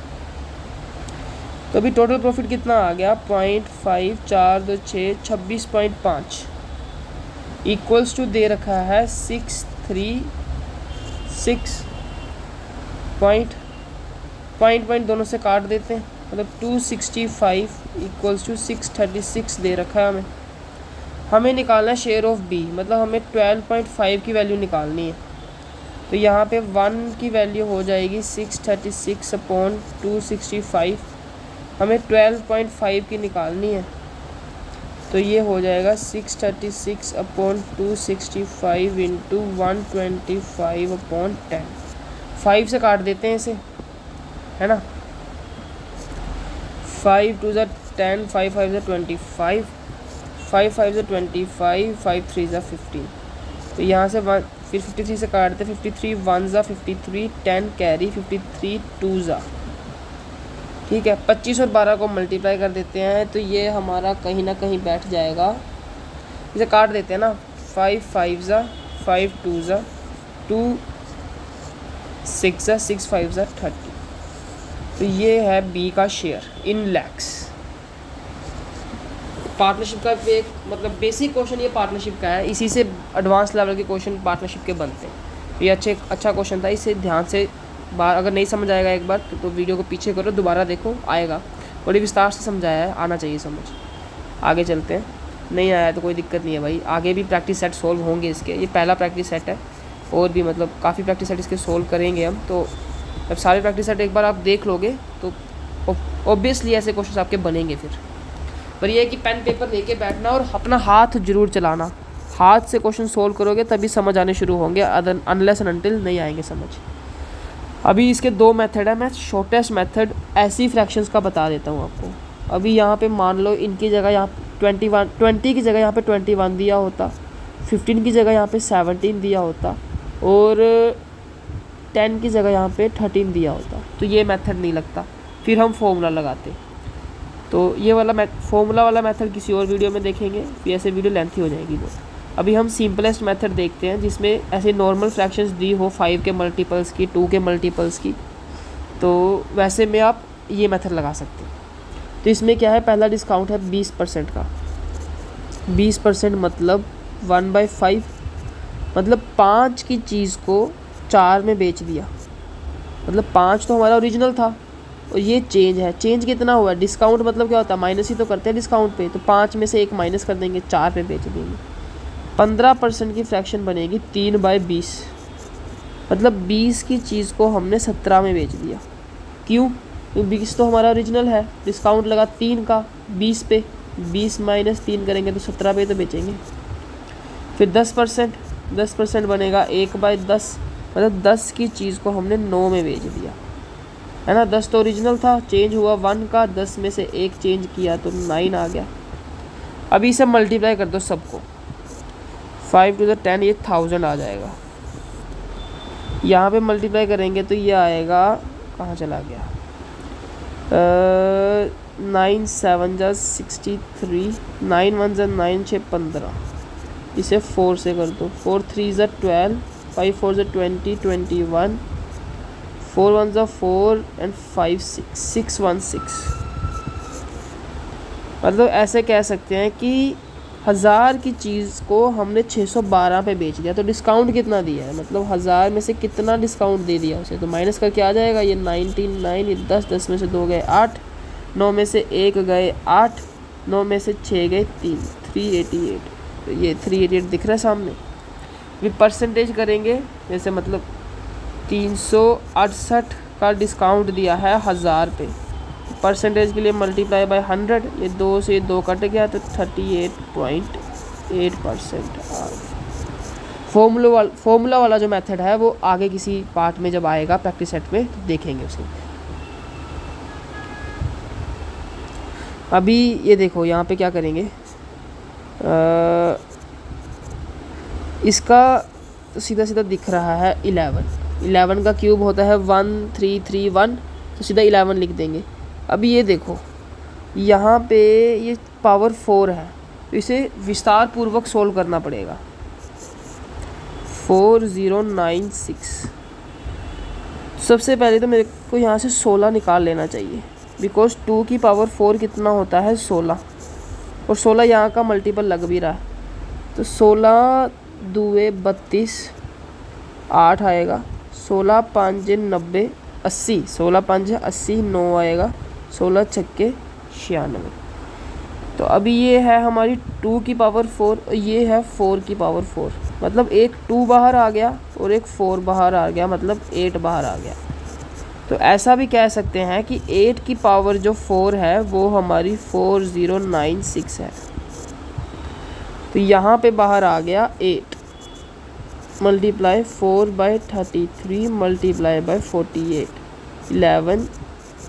तो अभी टोटल प्रॉफिट कितना आ गया, 0.5 4 2 6 26.5 इक्वल्स टू दे रखा है 636 पॉइंट दोनों से काट देते हैं, मतलब 265 इक्वल्स टू 636 दे रखा है हमें निकालना है शेयर ऑफ बी, मतलब हमें 12.5 की वैल्यू निकालनी है। तो यहाँ पे 1 की वैल्यू हो जाएगी 636/265, हमें 12.5 की निकालनी है। तो ये हो जाएगा 636/265 इंटू 125/10। 5 से काट देते हैं इसे, है ना। 5 2 ज़ा 10, 5 5 ज़ा 25, 5 5 ज़ा 25, 5 3 ज़ा 15। तो यहाँ से फिर 53 से काटते, 53 1 ज़ा 53, 10 कैरी, 53 2 ज़ा। ठीक है, 25 और 12 को मल्टीप्लाई कर देते हैं, तो ये हमारा कहीं ना कहीं बैठ जाएगा। इसे काट देते हैं ना, 5 5 ज़ा 5 2 ज़ा 2 6 ज़ा 6 5 ज़ा 30। तो ये है बी का शेयर इन लैक्स। पार्टनरशिप का एक मतलब बेसिक क्वेश्चन ये पार्टनरशिप का है, इसी से एडवांस लेवल के क्वेश्चन पार्टनरशिप के बनते हैं। ये अच्छा क्वेश्चन था, इसे ध्यान से बार अगर नहीं समझ आएगा एक बार तो वीडियो को पीछे करो, दोबारा देखो, आएगा। बड़ी विस्तार से समझाया है, आना चाहिए समझ। आगे चलते हैं, नहीं आया तो कोई दिक्कत नहीं है भाई, आगे भी प्रैक्टिस सेट सोल्व होंगे इसके। ये पहला प्रैक्टिस सेट है, और भी मतलब काफ़ी प्रैक्टिस सेट इसके सोल्व करेंगे हम। तो जब सारे प्रैक्टिस सेट एक बार आप देख लोगे तो ऑब्वियसली ऐसे क्वेश्चन आपके बनेंगे फिर। पर यह है कि पेन पेपर लेके बैठना और अपना हाथ जरूर चलाना, हाथ से क्वेश्चन सोल्व करोगे तभी समझ आने शुरू होंगे, अनलेस एंड अनटिल नहीं आएंगे समझ। अभी इसके 2 मेथड है, मैं शॉर्टेस्ट मेथड ऐसी फ्रैक्शंस का बता देता हूँ आपको। अभी यहाँ पे मान लो इनकी जगह यहाँ 20 की जगह यहाँ पे 21 दिया होता, 15 की जगह यहाँ पे 17 दिया होता, और 10 की जगह यहाँ पे 13 दिया होता, तो ये मेथड नहीं लगता, फिर हम फॉर्मूला लगाते। तो ये वाला फॉर्मूला वाला मेथड किसी और वीडियो में देखेंगे, फिर ऐसे वीडियो लेंथी हो जाएगी बहुत। अभी हम सिंपलेस्ट मेथड देखते हैं, जिसमें ऐसे नॉर्मल फ्रैक्शंस दी हो 5 के मल्टीपल्स की, 2 के मल्टीपल्स की, तो वैसे में आप ये मेथड लगा सकते हैं। तो इसमें क्या है, पहला डिस्काउंट है 20% का। 20% मतलब 1/5, मतलब 5 की चीज़ को 4 में बेच दिया, मतलब 5 तो हमारा ओरिजिनल था और ये चेंज है। चेंज कितना हुआ, डिस्काउंट मतलब क्या होता है, माइनस ही तो करते हैं डिस्काउंट पे, तो 5 में से 1 माइनस कर देंगे, 4 पे बेच देंगे। 15% की फ्रैक्शन बनेगी 3/20, मतलब 20 की चीज़ को हमने 17 में बेच दिया। क्यों, क्योंकि 20 तो हमारा ओरिजिनल है, डिस्काउंट लगा 3 का 20 पे, 20 माइनस 3 करेंगे तो 17 पे तो बेचेंगे। फिर 10% बनेगा 1/10, मतलब 10 की चीज़ को हमने 9 में बेच दिया, है ना। 10 तो ओरिजिनल था, चेंज हुआ 1 का, 10 में से 1 चेंज किया तो 9 आ गया। अभी इसे मल्टीप्लाई कर दो सबको, 5 to the 10, ये 1000 आ जाएगा। यहाँ पे मल्टीप्लाई करेंगे तो ये आएगा, कहाँ चला गया, 9 7 जा 63, 9 1 जा 9 6 15, इसे 4 से कर दो, 4 3 जा 12, 5 4 जा 20 21, 4 1 जा 4 एंड 5 6 6 1 6। मतलब ऐसे कह सकते हैं कि 1000 की चीज़ को हमने 612 पे बेच दिया, तो डिस्काउंट कितना दिया है, मतलब 1000 में से कितना डिस्काउंट दे दिया उसे, तो माइनस करके आ जाएगा ये 99, ये 10, 10 में से 2 गए 8, 9 में से 1 गए 8, 9 में से 6 गए 3, 388, तो ये 388 दिख रहा है सामने। भी परसेंटेज करेंगे, जैसे मतलब 368 का डिस्काउंट दिया है 1000 पे, परसेंटेज के लिए मल्टीप्लाई बाय 100, ये 2 से 2 कट गया तो 38.8% आ गया। फॉर्मूला वाला जो मेथड है वो आगे किसी पार्ट में जब आएगा प्रैक्टिस सेट में तो देखेंगे उसे। अभी ये देखो यहाँ पे क्या करेंगे, इसका तो सीधा सीधा दिख रहा है 11 का क्यूब होता है 1331, तो सीधा 11 लिख देंगे। अभी ये देखो यहाँ पे ये पावर 4 है, तो इसे विस्तार पूर्वक सोल्व करना पड़ेगा। 4096, सबसे पहले तो मेरे को यहाँ से 16 निकाल लेना चाहिए, बिकॉज 2 की पावर 4 कितना होता है 16, और 16 यहाँ का मल्टीपल लग भी रहा है, तो 16 2 32, 8 आएगा, 16 5 90 80, 16 5 80, 9 आएगा, 16 छक्के 96। तो अभी ये है हमारी 2 की पावर 4 और ये है 4 की पावर 4, मतलब एक 2 बाहर आ गया और एक 4 बाहर आ गया, मतलब 8 बाहर आ गया। तो ऐसा भी कह सकते हैं कि 8 की पावर जो 4 है वो हमारी 4096 है। तो यहाँ पे बाहर आ गया 8, मल्टीप्लाई 4 बाई 33 मल्टीप्लाई बाई 48, 11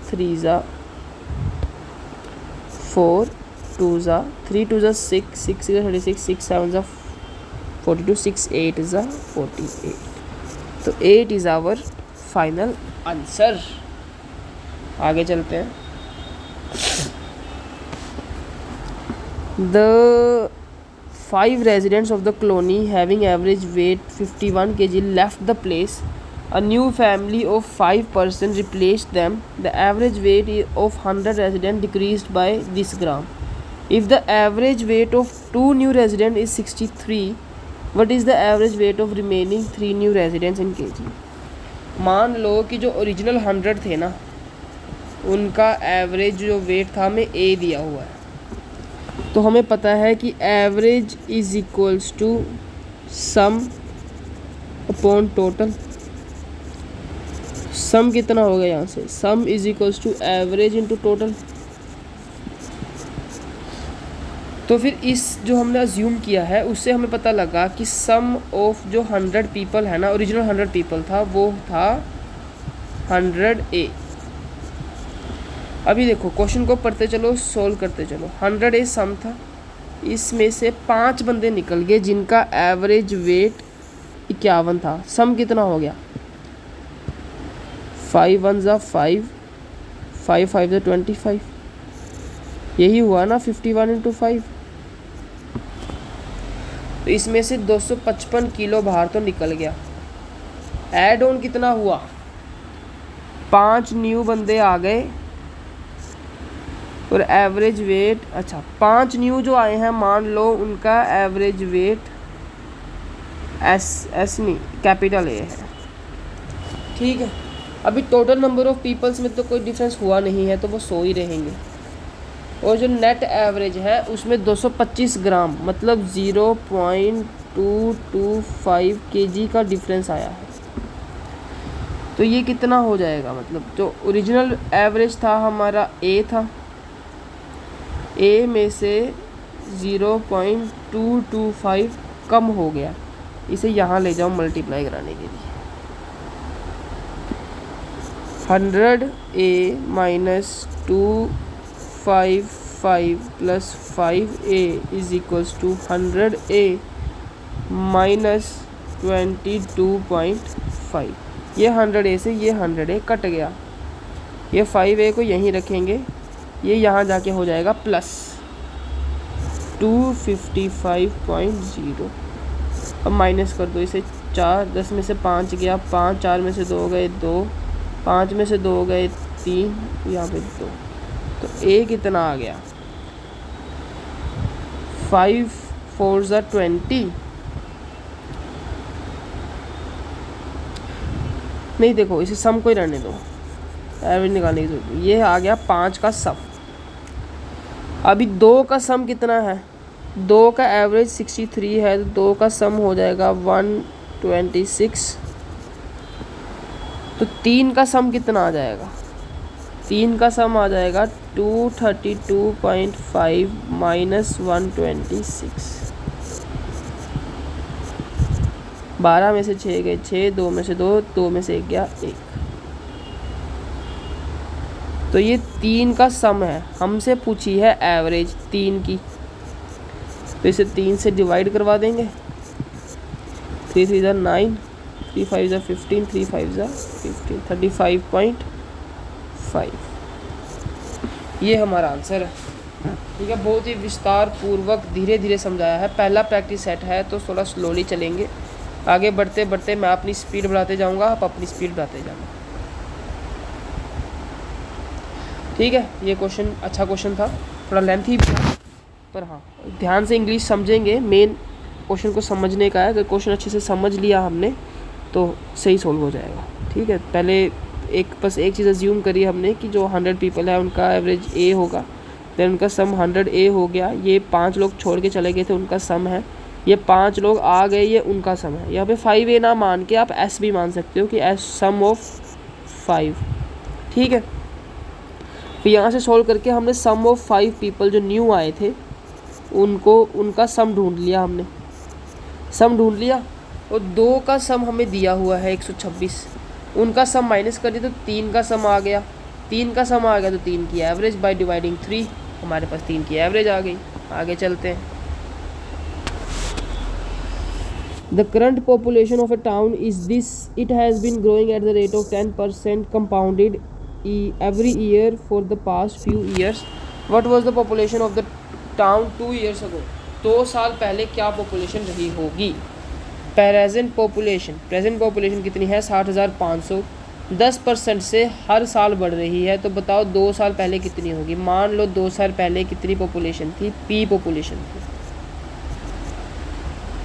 3 ज़ा 4, 2 ज़ा 3, 2 ज़ा 6, 6 ज़ा 36, 6 7 ज़ा 42, 6 8 ज़ा 48। तो 8 इज़ आवर फाइनल आंसर। आगे चलते हैं। The 5 residents of the colony having average weight 51 kg left the place. A new family of 5 persons replaced them. The average weight of 100 residents decreased by this gram. If the average weight of 2 new residents is 63, what is the average weight of remaining 3 new residents in kg? मान लो कि जो original 100 थे ना, उनका average जो wait था हमें ए दिया हुआ है, तो हमें पता है कि average is equals to sum upon total. Sum कितना होगा यहाँ से, sum is equals to average into total. तो फिर इस जो हमने अज्यूम किया है उससे हमें पता लगा कि सम ऑफ जो 100 पीपल है ना, ओरिजिनल 100 पीपल था वो था 100A। अभी देखो क्वेश्चन को पढ़ते चलो, सोल्व करते चलो। 100A सम था, इसमें से 5 बंदे निकल गए जिनका एवरेज वेट 51 था। सम कितना हो गया, 5 1 ज़ा 5, 5 5 ज़ा 25, यही हुआ ना 51 इंटू 5। तो इसमें से 255 किलो बाहर तो निकल गया। ऐड ऑन कितना हुआ, 5 न्यू बंदे आ गए और एवरेज वेट, अच्छा 5 न्यू जो आए हैं मान लो उनका एवरेज वेट एस नहीं कैपिटल ए है, ठीक है। अभी टोटल नंबर ऑफ पीपल्स में तो कोई डिफरेंस हुआ नहीं है, तो वो 100 ही रहेंगे। और जो नेट एवरेज है उसमें 225 ग्राम मतलब 0.225 kg का डिफरेंस आया है। तो ये कितना हो जाएगा, मतलब जो ओरिजिनल एवरेज था हमारा ए था, ए में से 0.225 कम हो गया, इसे यहाँ ले जाओ मल्टीप्लाई कराने के लिए। 100A minus 255 plus 5A is equals to 100A minus 22.5। ये 100A से ये 100A कट गया, ये 5A को यहीं रखेंगे, ये यहाँ जाके हो जाएगा प्लस 255.0। अब माइनस कर दो इसे, 4, 10 में से 5 गया, 5, 4 में से 2 गए 2, 5 में से 2 गए 3, यहाँ पे 2, तो A कितना आ गया 5 4 ज़ा 20। नहीं देखो, इसे सम को ही रहने दो, एवरेज निकालने की जरूरत। ये आ गया 5 का सम। अभी 2 का सम कितना है, 2 का एवरेज 63 है, तो 2 का सम हो जाएगा 126। तो 3 का सम कितना आ जाएगा, 3 का सम आ जाएगा 232.5 माइनस 126। 12 में से 6 गए 6, 2 में से 2, 2 में से 1 गया 1। तो ये 3 का सम है, हमसे पूछी है एवरेज 3 की, तो इसे 3 से डिवाइड करवा देंगे। 3 3 ज़ा 9, 3 5 ज़ा 15, 3 5 ज़ा 15, 35.5। ये हमारा आंसर है। ठीक है, बहुत ही विस्तार पूर्वक धीरे धीरे समझाया है। पहला प्रैक्टिस सेट है तो थोड़ा स्लोली चलेंगे, आगे बढ़ते बढ़ते मैं अपनी स्पीड बढ़ाते जाऊंगा, आप अपनी स्पीड बढ़ाते जाना। ठीक है, ये क्वेश्चन अच्छा क्वेश्चन था, थोड़ा लेंथी भी था, पर हाँ ध्यान से इंग्लिश समझेंगे, मेन क्वेश्चन को समझने का है। अगर क्वेश्चन अच्छे से समझ लिया हमने तो सही सोल्व हो जाएगा। ठीक है, पहले बस एक चीज़ अज्यूम करी हमने कि जो 100 पीपल है उनका एवरेज A होगा, देन उनका सम 100A हो गया। ये 5 लोग छोड़ के चले गए थे, उनका सम है। ये 5 लोग आ गए, ये उनका सम है। यहाँ पे 5A ना मान के आप S भी मान सकते हो कि S सम ऑफ 5। ठीक है, फिर यहाँ से सॉल्व करके हमने सम ऑफ 5 पीपल जो न्यू आए थे उनका सम ढूंढ लिया हमने, सम ढूंढ लिया। और 2 का सम हमें दिया हुआ है 126, उनका सम माइनस कर दिया तो 3 का सम आ गया। 3 का सम आ गया तो 3 की एवरेज बाय डिवाइडिंग 3, हमारे पास 3 की एवरेज आ गई। आगे चलते हैं। The current population of a town is this. It has been growing at the rate of 10% compounded every year for the past few years. What was the population of the town 2 years ago? 2 साल पहले क्या population रही होगी? Present population कितनी है 60,500, 10% से हर साल बढ़ रही है। तो बताओ 2 साल पहले कितनी होगी। मान लो 2 साल पहले कितनी पॉपुलेशन थी, P पॉपुलेशन थी।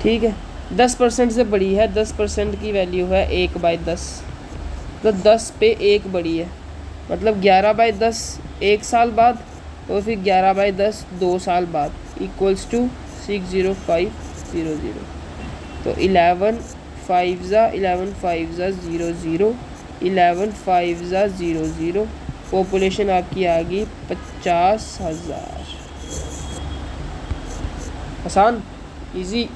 ठीक है, 10% से बड़ी है, 10% की वैल्यू है 1/10, तो 10 पे 1 बड़ी है, मतलब 11/10 1 साल बाद, तो फिर 11/10 2 साल बाद इक्वल्स टू 60500। तो 11 5 ज़ा 11 5 ज़ा 00, 11 5 ज़ा 00, पॉपुलेशन आपकी आ गई 50,000। आसान, इजी,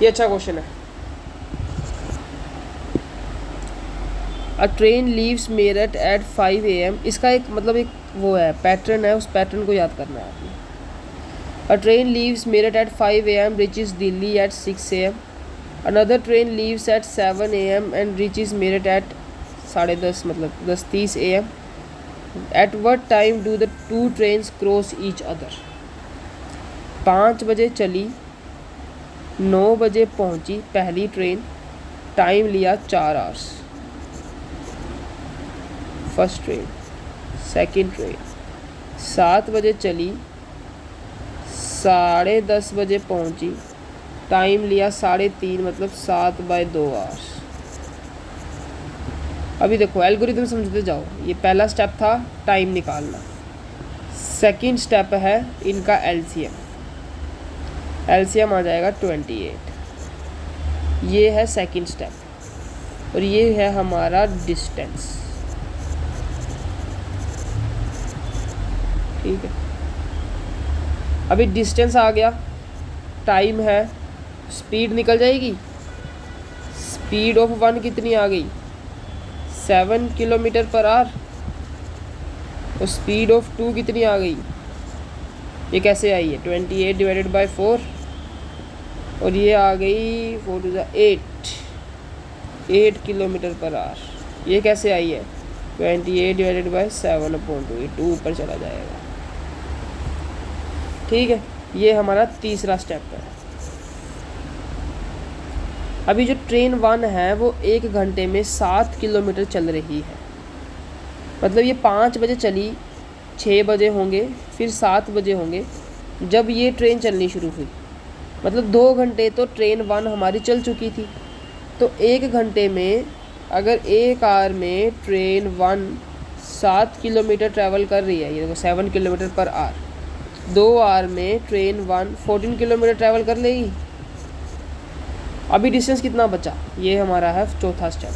ये अच्छा क्वेश्चन है। A train leaves Meerut at 5 AM, इसका एक मतलब एक वो है पैटर्न है, उस पैटर्न को याद करना है आपने। A train leaves Meerut at 5 AM, reaches Delhi at 6 AM। Another train leaves at 7 AM and reaches Meerut at 10:30, मतलब 10:30 AM। At what time do the 2 trains cross each other? 5 बजे चली, 9 बजे पहुंची पहली ट्रेन, टाइम लिया 4 hours. First train. Second train 7 बजे चली, 10:30 बजे पहुंची, टाइम लिया 3.5, मतलब 7/2 आवर्स। अभी देखो एल्गोरिथम समझते जाओ। ये पहला स्टेप था टाइम निकालना, सेकंड स्टेप है इनका एलसीएम आ जाएगा 28। ये है सेकंड स्टेप, और ये है हमारा डिस्टेंस। ठीक है, अभी डिस्टेंस आ गया, टाइम है, स्पीड निकल जाएगी। स्पीड ऑफ 1 कितनी आ गई 7 किलोमीटर पर आवर, और स्पीड ऑफ 2 कितनी आ गई, ये कैसे आई है 28 डिवाइडेड बाय 4, और ये आ गई 4 to the 8। 8 kilometre per hour. ये कैसे आई है? 28 डिवाइडेड बाई 7/2, ये 2 ऊपर चला जाएगा। ठीक है, ये हमारा तीसरा स्टेप है। अभी जो ट्रेन 1 है वो 1 घंटे में 7 किलोमीटर चल रही है। मतलब ये 5 बजे चली, 6 बजे होंगे, फिर 7 बजे होंगे जब ये ट्रेन चलनी शुरू हुई। मतलब 2 घंटे तो ट्रेन 1 हमारी चल चुकी थी। तो 1 घंटे में अगर 1 आवर में ट्रेन 1 7 किलोमीटर ट्रैवल कर रही है, ये देखो 7 किलोमीटर पर आवर, 2 आवर में ट्रेन 1 14 किलोमीटर ट्रैवल कर लेगी। अभी डिस्टेंस कितना बचा? ये हमारा है चौथा स्टेप।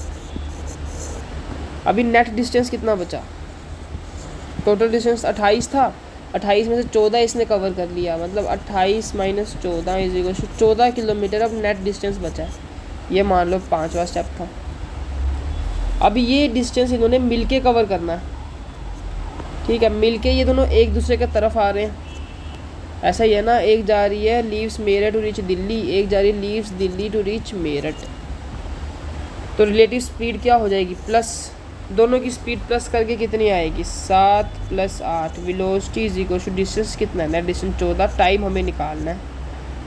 अभी नेट डिस्टेंस कितना बचा? टोटल डिस्टेंस 28 था, 28 में से 14 इसने कवर कर लिया, मतलब 28 - 14 = 14 किलोमीटर अब नेट डिस्टेंस बचा है। ये मान लो 5वां स्टेप था। अब ये डिस्टेंस इन्होंने मिलके कवर करना है। ठीक है, मिलके ये दोनों एक दूसरे के तरफ आ रहे हैं। ऐसा ही है ना, एक जा रही है leaves Meerut to reach Delhi, एक जा रही है leaves Delhi to reach Meerut. तो रिलेटिव स्पीड क्या हो जाएगी? प्लस, दोनों की स्पीड प्लस करके कितनी आएगी? 7 + 8। वेलोसिटी = डिस्टेंस कितना है? नेट डिस्टेंस 14, टाइम हमें निकालना है।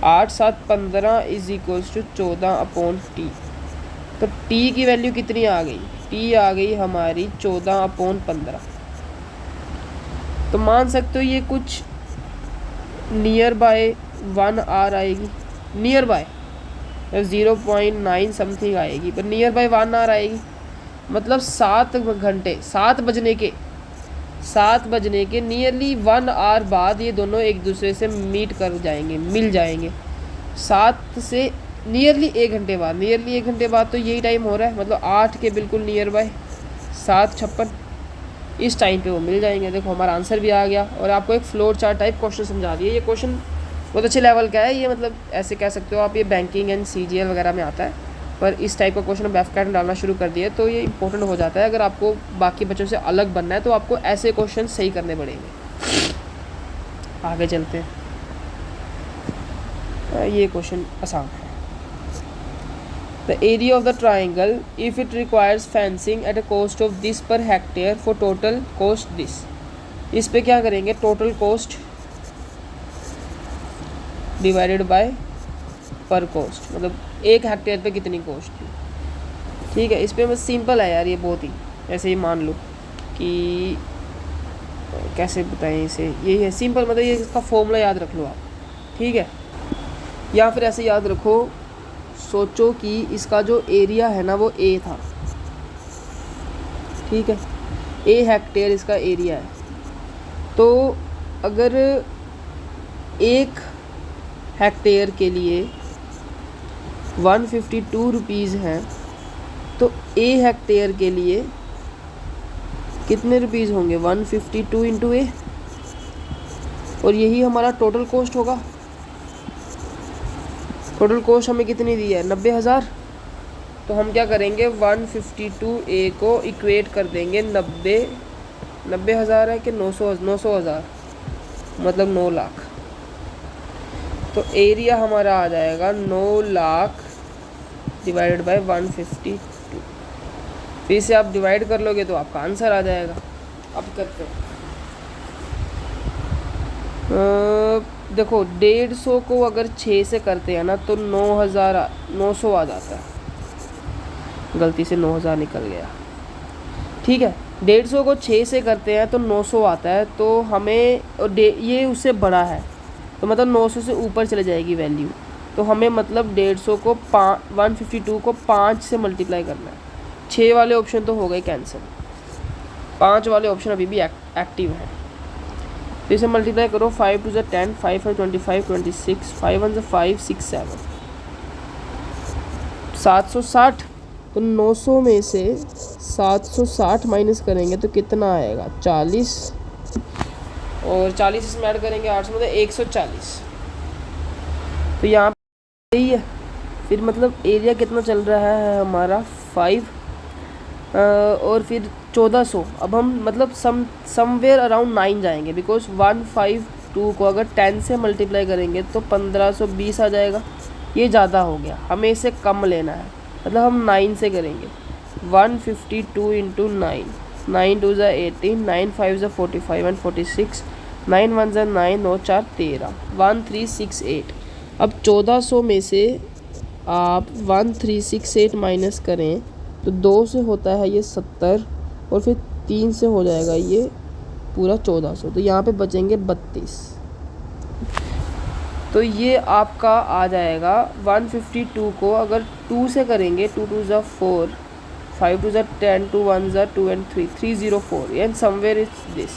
8 × 7 = 15 = 14/t। तो t की वैल्यू कितनी आ गई? t आ गई हमारी 14/15। तो मान सकते हो ये कुछ नियर बाय 1 आवर आएगी, नियर बाय 0.9 समथिंग आएगी, पर नियर बाय 1 आवर आएगी। मतलब 7 घंटे, 7 बजने के नियरली 1 आवर बाद ये दोनों एक दूसरे से मीट कर जाएंगे, मिल जाएंगे। 7 से नियरली 1 घंटे बाद, नियरली 1 घंटे बाद तो यही टाइम हो रहा है, मतलब 8 के बिल्कुल नियर बाय 7:56 इस टाइम पे वो मिल जाएंगे। देखो हमारा आंसर भी आ गया और आपको एक फ्लोर चार्ट टाइप क्वेश्चन समझा दिया। ये क्वेश्चन बहुत अच्छे लेवल का है, ये मतलब ऐसे कह सकते हो आप, ये बैंकिंग एंड CGL वगैरह में आता है, पर इस टाइप का क्वेश्चन आप FCAT में डालना शुरू कर दिए तो ये इंपॉर्टेंट हो जाता है। अगर आपको बाकी बच्चों से अलग बनना है तो आपको ऐसे क्वेश्चन सही करने पड़ेंगे। आगे चलते हैं, ये क्वेश्चन आसान है। The area of the triangle, if it requires fencing at a cost of this per hectare, for total cost this। इस पे क्या करेंगे? टोटल कोस्ट डिवाइडेड बाय पर कोस्ट, मतलब 1 हेक्टेयर पे कितनी कॉस्ट थी। ठीक है, इस पे बस सिंपल है यार, ये बहुत ही ऐसे ही मान लो कि कैसे बताएं इसे, यही है सिंपल, मतलब ये इसका फॉर्मूला याद रख लो आप। ठीक है, या फिर ऐसे याद रखो, सोचो कि इसका जो एरिया है ना वो A था। ठीक है, A हेक्टेयर इसका एरिया है। तो अगर 1 हेक्टेयर के लिए 152 रुपीज़ हैं तो A हेक्टेयर के लिए कितने रुपीज़ होंगे? 152 × A, और यही हमारा टोटल कॉस्ट होगा। टोटल कॉस्ट हमें कितनी दी है? 90,000। तो हम क्या करेंगे? 152A को इक्वेट कर देंगे 90,000 है कि 900,000, मतलब 9 लाख। तो एरिया हमारा आ जाएगा 9 लाख डिवाइडेड बाय 152। फिर से आप डिवाइड कर लोगे तो आपका आंसर आ जाएगा। अब करते हैं, देखो 150 को अगर 6 से करते हैं ना तो 900 आ जाता है। गलती से 9000 निकल गया। ठीक है, 150 को 6 से करते हैं तो 900 आता है। तो हमें ये उससे बड़ा है तो मतलब 900 से ऊपर चले जाएगी वैल्यू। तो हमें मतलब 150 को 152 को 5 से मल्टीप्लाई करना है। 6 वाले ऑप्शन तो हो गए कैंसिल, 5 वाले ऑप्शन अभी भी एक्टिव है। तो इसे मल्टीप्लाई करो, 5 × 10, 5 × 25, 26, 5 × 5, 6, 7, 760। तो 900 में से 760 माइनस करेंगे तो कितना आएगा? 40, और 40 इसमें ऐड करेंगे 800, मतलब 140। तो यहाँ पे यही है। फिर मतलब एरिया कितना चल रहा है हमारा? 5, और फिर 1400। अब हम मतलब समवेयर अराउंड 9 जाएंगे, बिकॉज 152 को अगर 10 से मल्टीप्लाई करेंगे तो 1520 आ जाएगा। ये ज़्यादा हो गया, हमें इसे कम लेना है। मतलब हम 9 से करेंगे। 152 इंटू 9, 9 2 ज़ा 18, 9 5 ज़ा 45 एंड 46, 9 1 ज़ा 9, 9 4 13, 1368। अब 1400 में से आप 1368 माइनस करें तो 2 से होता है ये 70 और फिर 3 से हो जाएगा ये पूरा 1400, तो यहाँ पे बचेंगे 32। तो ये आपका आ जाएगा 152 को अगर 2 से करेंगे, 2 2 ज़ा 4, 5 2 ज़ा 10, 2 1 ज़ा 2 and 3, 304 and somewhere is this.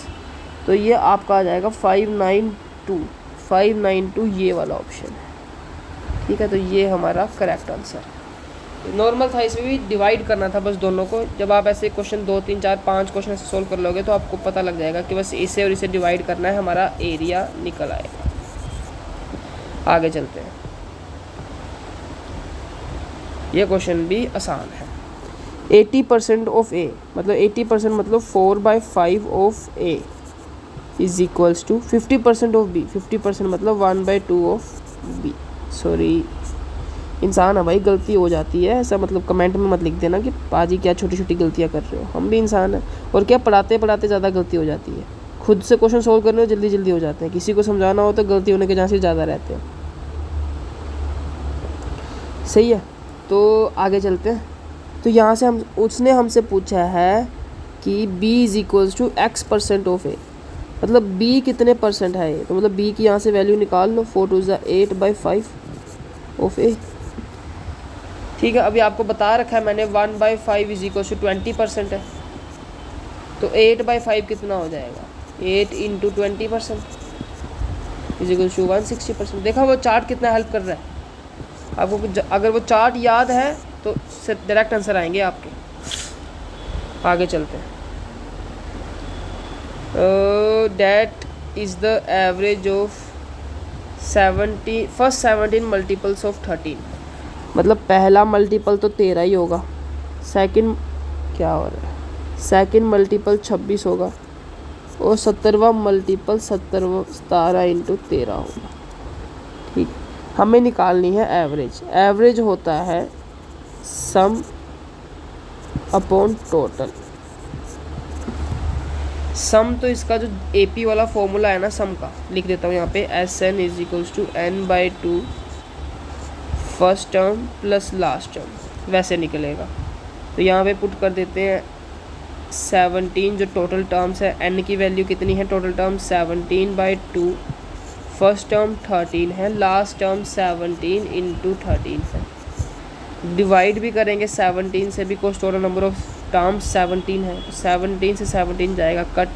तो ये आपका आ जाएगा 592 ये वाला ऑप्शन है। ठीक है, तो ये हमारा करेक्ट आंसर। नॉर्मल था, इसमें भी डिवाइड करना था बस दोनों को। जब आप ऐसे क्वेश्चन 2 3 4 5 क्वेश्चन सोल्व कर लोगे तो आपको पता लग जाएगा कि बस इसे और इसे डिवाइड करना है, हमारा एरिया निकल आएगा। आगे चलते हैं। ये क्वेश्चन भी आसान है। 80% ऑफ ए, मतलब 80% मतलब 4/5 of A is equals to 50% of B. 50% मतलब 1/2 ऑफ बी। सॉरी, इंसान है भाई, गलती हो जाती है। ऐसा मतलब कमेंट में मत लिख देना कि पाजी क्या छोटी छोटी गलतियाँ कर रहे हो, हम भी इंसान हैं। और क्या, पढ़ाते पढ़ाते ज़्यादा गलती हो जाती है। खुद से क्वेश्चन सोल्व करने में जल्दी जल्दी हो जाते हैं, किसी को समझाना हो तो गलती होने के चांसेस ज़्यादा रहते हैं। सही है, तो आगे चलते हैं। तो यहाँ से उसने हमसे पूछा है कि b is equals to x% of a, मतलब b कितने परसेंट है ये, तो मतलब b की यहाँ से वैल्यू निकाल लो। 4 2 ज़ा 8/5 ऑफ ए। ठीक है, अभी आपको बता रखा है मैंने 1/5 इज इक्वल्स टू 20% है, तो 8/5 कितना हो जाएगा, 8 इंटू 20% इज इक्वल्स टू 160%। देखा वो चार्ट कितना हेल्प कर रहा है आपको। अगर वो चार्ट याद है तो डायरेक्ट आंसर आएंगे आपके। आगे चलते हैं। That is the average of 17 multiples of 13, मतलब पहला मल्टीपल तो 13 ही होगा, सेकंड क्या हो रहा है, सेकंड मल्टीपल 26 होगा और 17वां मल्टीपल 17 इंटू 13 होगा। ठीक, हमें निकालनी है एवरेज। एवरेज होता है सम अपॉन टोटल। सम तो इसका जो AP वाला फॉर्मूला है ना सम का, लिख देता हूँ यहाँ पे। SN is equals to n/2 first term plus last term, वैसे निकलेगा। तो यहाँ पे पुट कर देते हैं 17 जो टोटल टर्म्स है। n की वैल्यू कितनी है टोटल टर्म, 17/2, फर्स्ट टर्म 13 है, लास्ट टर्म 17 इंटू 13 है। डिवाइड भी करेंगे 17 से, because total number of terms 17 है, तो 17 से 17 जाएगा कट।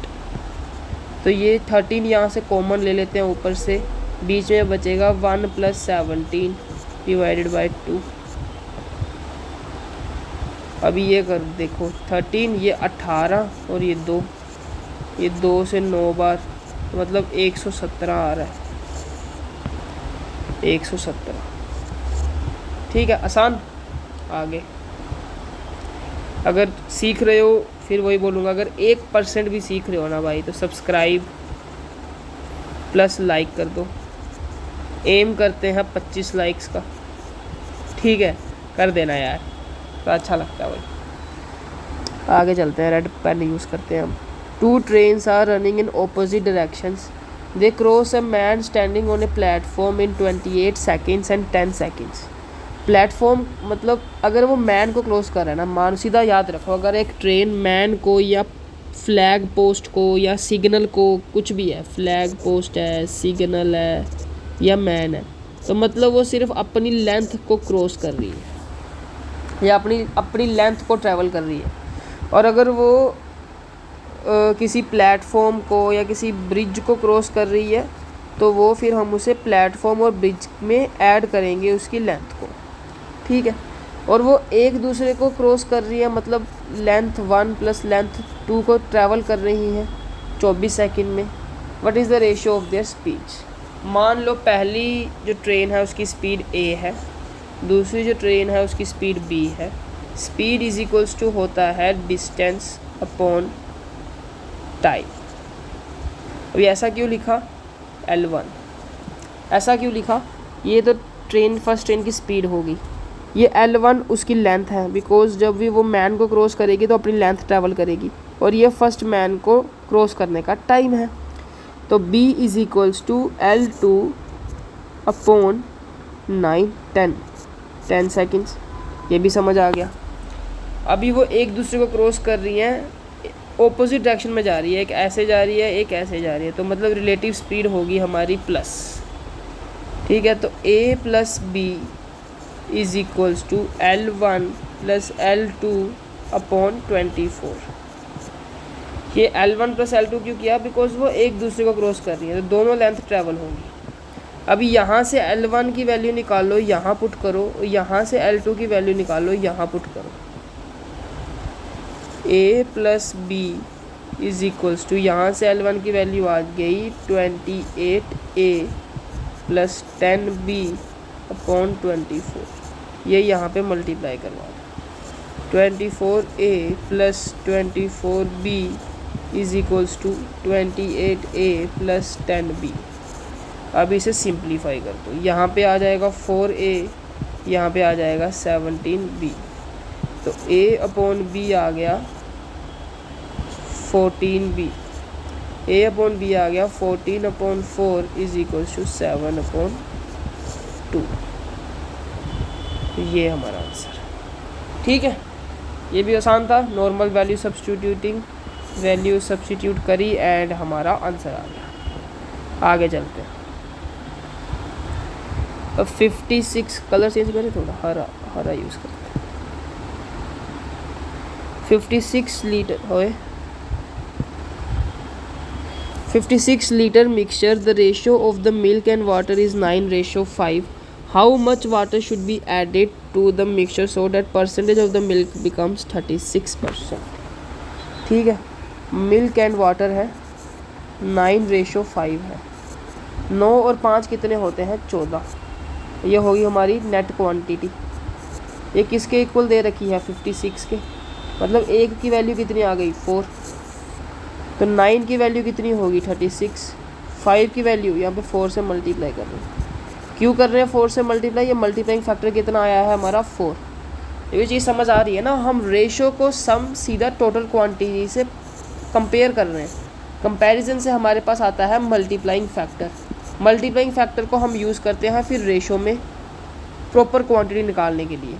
तो ये 13 यहाँ से कॉमन ले लेते हैं ऊपर से, बीच में बचेगा 1 + 17 डिवाइडेड बाई 2। अभी ये कर देखो 13, ये 18 और ये 2, ये 2 से 9 बार, तो मतलब 117 आ रहा है, 117। ठीक है, आसान। आगे अगर सीख रहे हो, फिर वही बोलूँगा, अगर 1% भी सीख रहे हो ना भाई, तो सब्सक्राइब प्लस लाइक कर दो। एम करते हैं 25 लाइक्स का, ठीक है, कर देना यार, तो अच्छा लगता है भाई। आगे चलते हैं, रेड पेन यूज़ करते हैं हम। 2 trains are running in opposite directions. They cross a man standing on a platform in 28 seconds and 10 seconds. Platform मतलब अगर वो मैन को क्रॉस कर रहा है ना, मान सीधा याद रखो, अगर एक ट्रेन मैन को या फ्लैग पोस्ट को या सिग्नल को, कुछ भी है, फ्लैग पोस्ट है, सिग्नल है या मैन है, तो मतलब वो सिर्फ अपनी लेंथ को क्रॉस कर रही है या अपनी लेंथ को ट्रैवल कर रही है। और अगर वो किसी प्लेटफॉर्म को या किसी ब्रिज को क्रॉस कर रही है, तो वो फिर हम उसे प्लेटफॉर्म और ब्रिज में ऐड करेंगे उसकी लेंथ को, ठीक है। और वो एक दूसरे को क्रॉस कर रही है, मतलब लेंथ 1 + लेंथ 2 को ट्रैवल कर रही हैं 24 सेकंड में। What is the ratio of their speed? मान लो पहली जो ट्रेन है उसकी स्पीड A है, दूसरी जो ट्रेन है उसकी स्पीड B है। स्पीड इज इक्वल्स टू होता है डिस्टेंस अपॉन टाइम। अभी ऐसा क्यों लिखा L1, ऐसा क्यों लिखा? ये तो फर्स्ट ट्रेन की स्पीड होगी, ये L1 उसकी लेंथ है, बिकॉज जब भी वो मैन को क्रॉस करेगी तो अपनी लेंथ ट्रैवल करेगी, और ये फर्स्ट मैन को क्रॉस करने का टाइम है। तो B is equals to L2 upon 9 10 seconds. ये भी समझ आ गया। अभी वो एक दूसरे को क्रॉस कर रही हैं, ऑपोजिट डायरेक्शन में जा रही है, एक ऐसे जा रही है एक ऐसे जा रही है, तो मतलब रिलेटिव स्पीड होगी हमारी प्लस। ठीक है, तो A plus B is equals to L1 plus L2 upon 24। ये L1 प्लस L2 क्यों किया? बिकॉज वो एक दूसरे को क्रॉस कर रही है, तो दोनों लेंथ ट्रैवल होंगी। अभी यहाँ से L1 की वैल्यू निकालो, यहाँ पुट करो, यहाँ से L2 की वैल्यू निकालो, यहाँ पुट करो। A plus B is equals to, यहाँ से L1 की वैल्यू आ गई 28A प्लस 10B अपॉन 24। ये यहाँ पे मल्टीप्लाई करवा दो। 24A plus 24B is equals to 28A plus 10B। अब इसे सिंप्लीफाई कर दो, यहाँ पे आ जाएगा 4A, यहाँ पे आ जाएगा 17B। तो A अपॉन B आ गया 14B। A अपॉन B आ गया 14 upon 4 is equals to 7 upon 2। तो ये हमारा आंसर। ठीक है, ये भी आसान था। Normal value substituting, value substitute करी एंड हमारा आंसर आ गया। आगे चलते हैं। अब 56 कलर चेंज करें, थोड़ा हरा हरा यूज़ करते हैं। 56 लीटर होए 56 liter mixture, the ratio of the milk and water is 9:5. How much water should be added to the mixture so that percentage of the milk becomes 36%? ठीक है, मिल्क एंड वाटर है 9:5 है। 9 और 5 कितने होते हैं? 14। ये होगी हमारी नेट क्वांटिटी। ये किसके इक्वल दे रखी है? 56 के। मतलब एक की वैल्यू कितनी आ गई? 4। तो 9 की वैल्यू कितनी होगी? 36। 5 की वैल्यू यहाँ पे 4 से मल्टीप्लाई कर रहे हैं। क्यों कर रहे हैं 4 से मल्टीप्लाई? ये मल्टीप्लाइंग फैक्टर कितना आया है हमारा? 4। ये चीज़ समझ आ रही है ना? हम रेशो को सम सीधा टोटल क्वांटिटी से कंपेयर कर रहे हैं। कंपैरिजन से हमारे पास आता है मल्टीप्लाइंग फैक्टर। मल्टीप्लाइंग फैक्टर को हम यूज़ करते हैं फिर रेशो में प्रॉपर क्वांटिटी निकालने के लिए।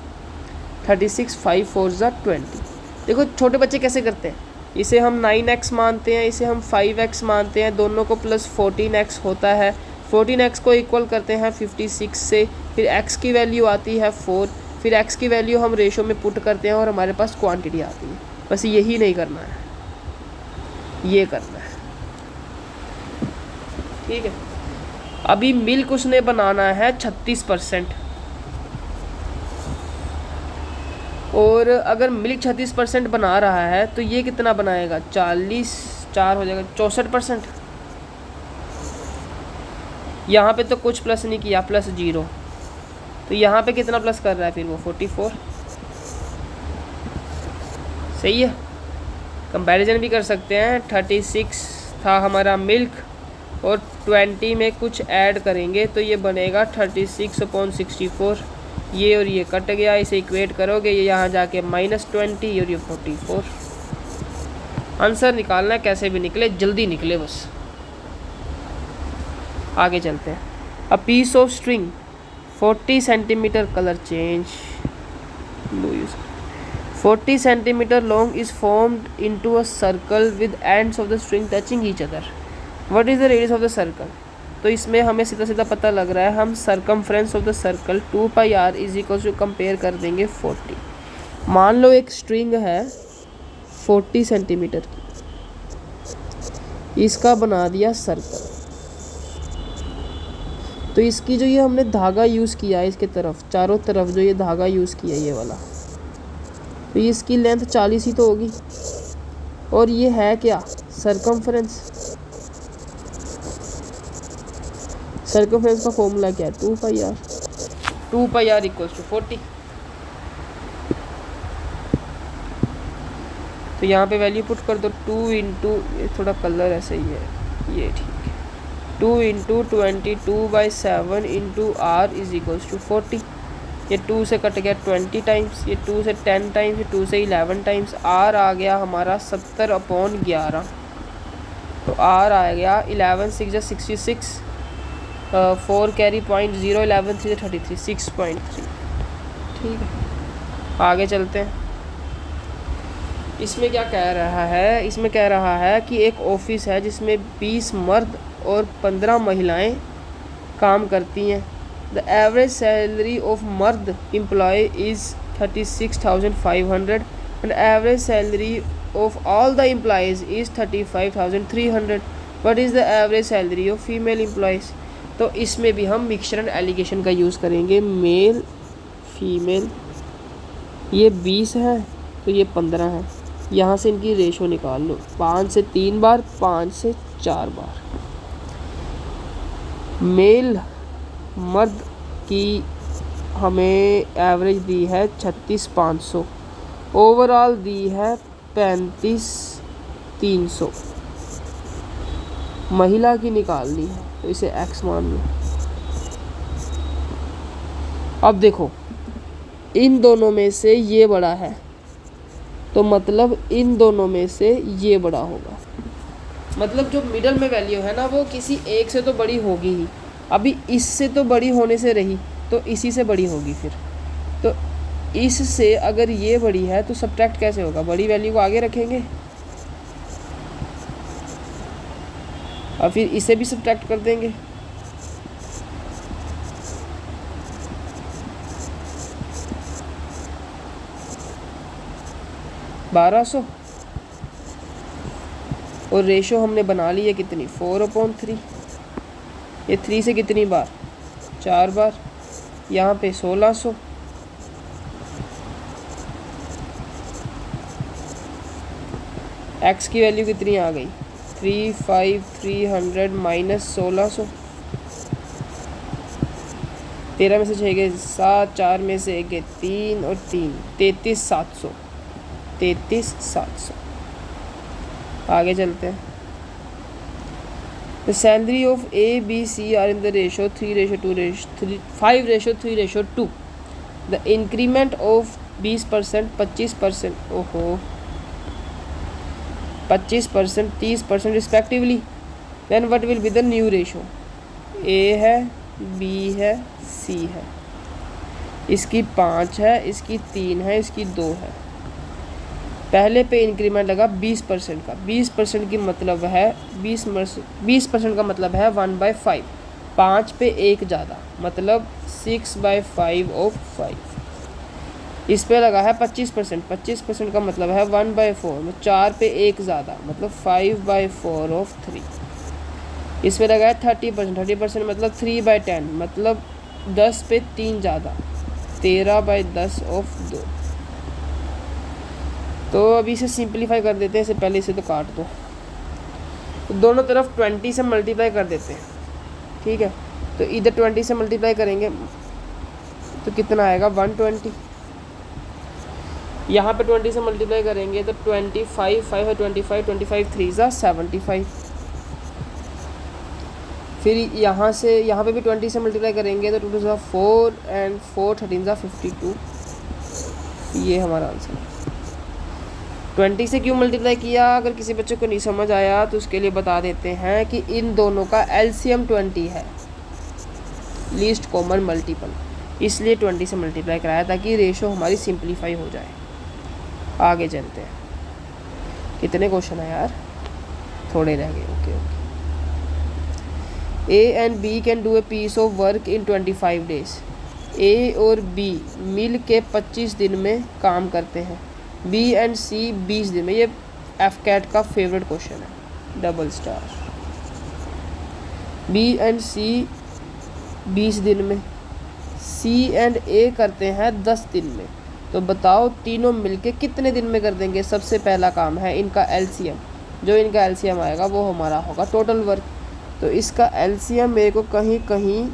36 5 4 20। देखो छोटे बच्चे कैसे करते हैं, इसे हम 9x मानते हैं, इसे हम 5x मानते हैं, दोनों को प्लस 14x होता है। 14x को इक्वल करते हैं 56 से, फिर x की वैल्यू आती है 4, फिर x की वैल्यू हम रेशो में पुट करते हैं और हमारे पास क्वांटिटी आती है। बस यही नहीं करना है, ये करना है। ठीक है, अभी मिल्क उसने बनाना है 36%, और अगर मिल्क 36% बना रहा है तो ये कितना बनाएगा? 40 4 हो जाएगा 64%। यहाँ पे तो कुछ प्लस नहीं किया, प्लस 0, तो यहाँ पे कितना प्लस कर रहा है फिर वो? 44। सही है, कंपैरिजन भी कर सकते हैं। 36 था हमारा मिल्क और 20 में कुछ ऐड करेंगे तो ये बनेगा 36/64। ये और ये कट गया, इसे इक्वेट करोगे, ये यहाँ जाके -20 और ये 44। आंसर निकालना है, कैसे भी निकले, जल्दी निकले बस। आगे चलते हैं। A piece of string 40 centimetre, colour change, 40 centimetre long is formed into a circle with ends of the string touching each other. What is the radius of the circle? तो इसमें हमें सीधा सीधा पता लग रहा है, हम circumference of the circle 2πr is equal to compare कर देंगे 40। मान लो एक स्ट्रिंग है 40 सेंटीमीटर की, इसका बना दिया सर्कल, तो इसकी जो ये हमने धागा यूज़ किया है इसके तरफ, चारों तरफ जो ये धागा यूज़ किया है ये वाला, तो ये इसकी लेंथ 40 ही तो होगी। और ये है क्या? सरकमफ्रेंस। सर्कमफ्रेंस का फॉर्मूला क्या है? 2πr। 2πr equals to 40। तो यहाँ पे वैल्यू पुट कर दो 2 इंटू, ये थोड़ा कलर ऐसे ही है, ये ठीक है, 2 into 22/7 into r is equals to 40। ये 2 से कट गया 20 टाइम्स, ये 2 से 10 टाइम्स, ये 2 से 11 टाइम्स। आर आ गया हमारा 70/11। तो आर आ गया 11 6 66, 4 कैरी 0.0, 11 3 33, 6.3। ठीक है, आगे चलते हैं। इसमें क्या कह रहा है, इसमें कह रहा है कि एक ऑफिस है जिसमें 20 मर्द और 15 महिलाएं काम करती हैं। द एवरेज सैलरी ऑफ मर्द employ is 36,500 and average salary of all the employees is 35,300। What is the average salary of female employees. तो इसमें भी हम मिक्सचर एंड एलिगेशन का यूज़ करेंगे। मेल फीमेल, ये 20 है तो ये 15 है, यहाँ से इनकी रेशो निकाल लो, 5 से 3 बार, 5 से 4 बार। मेल मर्द की हमें एवरेज दी है 36,500, ओवरऑल दी है 35,300। महिला की निकालनी है तो इसे x मान लो। अब देखो, इन दोनों में से ये बड़ा है तो मतलब इन दोनों में से ये बड़ा होगा। मतलब जो मिडल में वैल्यू है ना, वो किसी एक से तो बड़ी होगी ही। अभी इससे तो बड़ी होने से रही तो इसी से बड़ी होगी फिर। तो इससे अगर ये बड़ी है तो सब्ट्रैक्ट कैसे होगा, बड़ी वैल्यू को आगे रखेंगे और फिर इसे भी सब्ट्रैक्ट कर देंगे। $1200 और रेशो हमने बना ली है कितनी, 4/3। ये 3 से कितनी बार, 4 बार। यहाँ पे 1600, x की वैल्यू कितनी आ गई, 35,300 माइनस 1600। 13 में से 6 गए 7, 4 में से 1 गए 3 और 3, 33,700। 33,700। आगे चलते हैं। The salary of A B C are in the ratio 5:3:2। The increment of 20%, 25%, ओहो 25%, 30% respectively. Then what will be the new ratio. A है, बी है, सी है, इसकी 5 है, इसकी 3 है, इसकी 2 है। पहले पे इंक्रीमेंट लगा 20% का। 20% की मतलब है 20% का मतलब है 1/5। 5 पे 1 ज़्यादा मतलब 6/5 ऑफ 5। इस पे लगा है 25%। 25% का मतलब है 1/4, 4 पे 1 ज़्यादा मतलब 5/4 ऑफ 3। इस पे लगा है 30%। 30% मतलब 3/10 मतलब 10 पे 3 ज़्यादा 13/10 ऑफ 2। तो अभी इसे सिंपलीफाई कर देते हैं। इससे पहले इसे तो काट दो, तो दोनों तरफ 20 से मल्टीप्लाई कर देते हैं। ठीक है, तो इधर 20 से मल्टीप्लाई करेंगे तो कितना आएगा 120। यहाँ पे 20 से मल्टीप्लाई करेंगे तो 25, 5 है 25, 25 3 ज़ा 75। फिर यहाँ से यहाँ पे भी 20 से मल्टीप्लाई करेंगे तो 2 2 ज़ा 4 एंड 4 13 ज़ा 52। ये हमारा आंसर है। 20 से क्यों मल्टीप्लाई किया, अगर किसी बच्चे को नहीं समझ आया तो उसके लिए बता देते हैं कि इन दोनों का एलसीएम 20 है, लीस्ट कॉमन मल्टीपल, इसलिए 20 से मल्टीप्लाई कराया ताकि रेशो हमारी सिंपलीफाई हो जाए। आगे चलते हैं। कितने क्वेश्चन है यार, थोड़े रह गए। Okay okay. A and B can do a piece of work in 25 days. A और बी मिल के 25 दिन में काम करते हैं। बी एंड सी 20 दिन में। ये एफकैट का फेवरेट क्वेश्चन है, डबल स्टार। बी एंड सी 20 दिन में, सी एंड ए करते हैं 10 दिन में। तो बताओ तीनों मिलके कितने दिन में कर देंगे। सबसे पहला काम है इनका एलसीएम। जो इनका एलसीएम आएगा वो हमारा होगा टोटल वर्क। तो इसका एलसीएम मेरे को कहीं कहीं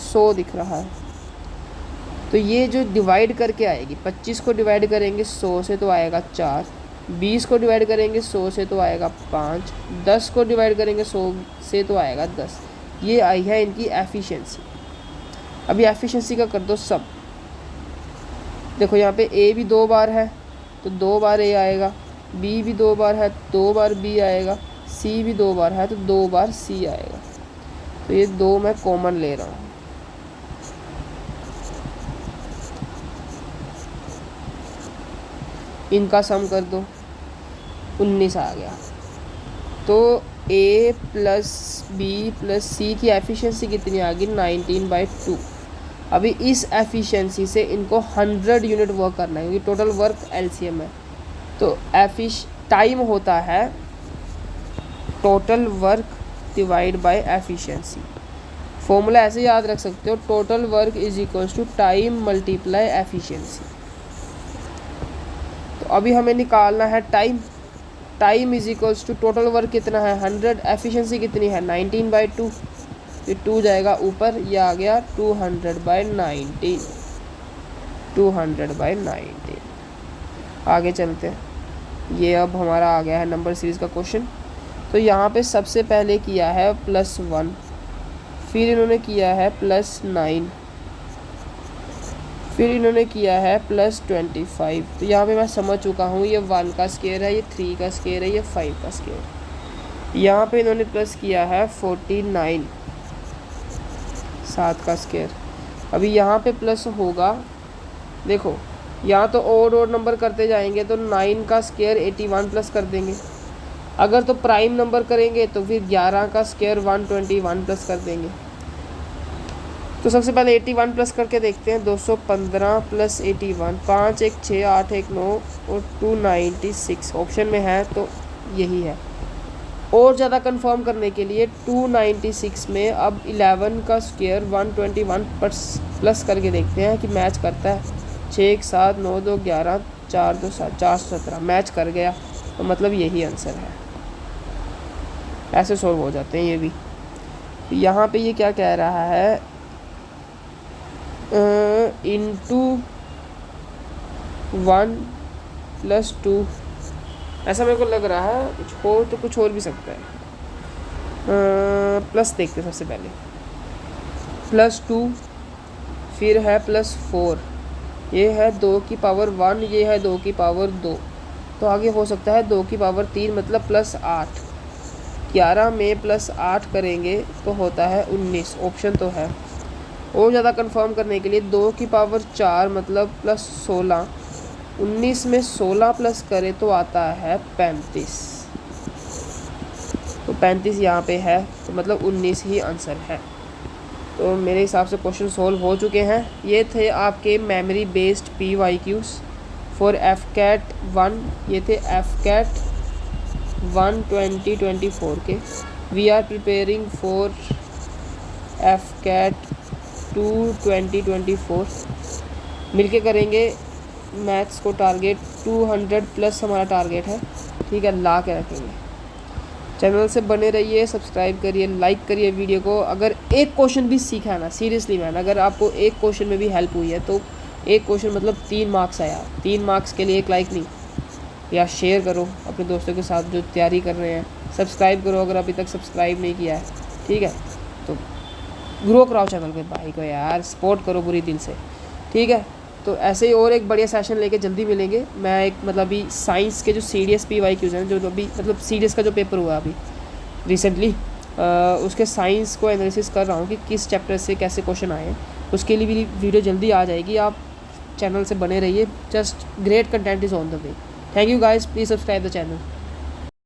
100 दिख रहा है। तो ये जो डिवाइड करके आएगी, 25 को डिवाइड करेंगे 100 से तो आएगा 4, 20 को डिवाइड करेंगे 100 से तो आएगा 5, 10 को डिवाइड करेंगे 100 से तो आएगा 10। ये आई है इनकी एफिशिएंसी। अभी एफिशिएंसी का कर दो सब। देखो यहाँ पे ए भी 2 बार है तो 2 बार ए आएगा, बी भी 2 बार है 2 बार बी आएगा, सी भी 2 बार है तो 2 बार सी आएगा। तो ये 2 मैं कॉमन ले रहा हूँ। इनका सम कर दो, 19 आ गया। तो ए प्लस बी प्लस सी की एफिशिएंसी कितनी आ गई? 19/2। अभी इस एफिशिएंसी से इनको 100 यूनिट वर्क करना है क्योंकि टोटल वर्क एलसीएम है। तो टाइम होता है total work divide by efficiency. Formula ऐसे याद रख सकते हो, total work is equals to time multiply efficiency. तो अभी हमें निकालना है time. Time is equals to total work कितना है 100, एफिशिएंसी कितनी है 19/2। ये 2 जाएगा ऊपर, ये आ गया 200/19। 200/19। आगे चलते हैं। ये अब हमारा आ गया है नंबर सीरीज़ का क्वेश्चन। तो यहाँ पे सबसे पहले किया है +1, फिर इन्होंने किया है +9, फिर इन्होंने किया है +25। तो यहाँ पे मैं समझ चुका हूँ ये 1 का स्क्वायर है, ये 3 का स्क्वायर है, ये 5 का स्क्वायर है। यहाँ पे इन्होंने प्लस किया है 49, 7 का स्क्वायर। अभी यहाँ पे प्लस होगा, देखो यहाँ तो और नंबर करते जाएंगे तो 9 का स्क्वायर 81 प्लस कर देंगे। अगर तो प्राइम नंबर करेंगे तो फिर 11 का स्क्वायर 121 प्लस कर देंगे। तो सबसे पहले 81 प्लस करके देखते हैं। 215 प्लस 81, 5 1 6 8 1 9 और 296 ऑप्शन में है तो यही है। और ज़्यादा कंफर्म करने के लिए 296 में अब 11 का स्क्वायर 121 प्लस करके देखते हैं कि मैच करता है। 6 1 7 9 2 11 4 2 7 417 मैच कर गया, तो मतलब यही आंसर है। ऐसे सॉल्व हो जाते हैं ये भी। यहाँ पे ये क्या कह रहा है, इंटू 1 + 2, ऐसा मेरे को लग रहा है। कुछ हो तो कुछ और भी सकता है। प्लस देखते हैं सबसे पहले, +2 फिर है +4, ये है 2 की पावर 1, ये है 2 की पावर 2, तो आगे हो सकता है 2 की पावर 3 मतलब +8। 11 में +8 करेंगे तो होता है 19, ऑप्शन तो है। और ज़्यादा कंफर्म करने के लिए 2 की पावर 4 मतलब +16, 19 में 16 प्लस करें तो आता है 35। तो 35 यहाँ पे है, तो मतलब 19 ही आंसर है। तो मेरे हिसाब से क्वेश्चन सोल्व हो चुके हैं। ये थे आपके memory based PYQs for FCAT 1, ये थे FCAT 1 2024 के। We are preparing for FCAT 2 2024। मिलके करेंगे मैथ्स को टारगेट 200 प्लस हमारा टारगेट है, ठीक है, ला के रखेंगे। चैनल से बने रहिए, सब्सक्राइब करिए, लाइक करिए वीडियो को। अगर एक क्वेश्चन भी सीखा है ना, सीरियसली मैन, अगर आपको एक क्वेश्चन में भी हेल्प हुई है तो एक क्वेश्चन मतलब 3 मार्क्स है यार। 3 मार्क्स के लिए एक लाइक नहीं, या शेयर करो अपने दोस्तों के साथ जो तैयारी कर रहे हैं। सब्सक्राइब करो अगर अभी तक सब्सक्राइब नहीं किया है, ठीक है। तो ग्रो कराओ चैनल के भाई को यार, सपोर्ट करो पूरी दिल से, ठीक है। तो ऐसे ही और एक बढ़िया सेशन लेके जल्दी मिलेंगे। मैं एक मतलब अभी साइंस के जो CDS PYQs हैं, जो अभी मतलब CDS का जो पेपर हुआ अभी रिसेंटली, उसके साइंस को एनालिसिस कर रहा हूँ कि किस चैप्टर से कैसे क्वेश्चन आए हैं। उसके लिए भी वीडियो जल्दी आ जाएगी, आप चैनल से बने रहिए। Just great content is on the way. Thank you guys, please subscribe the channel.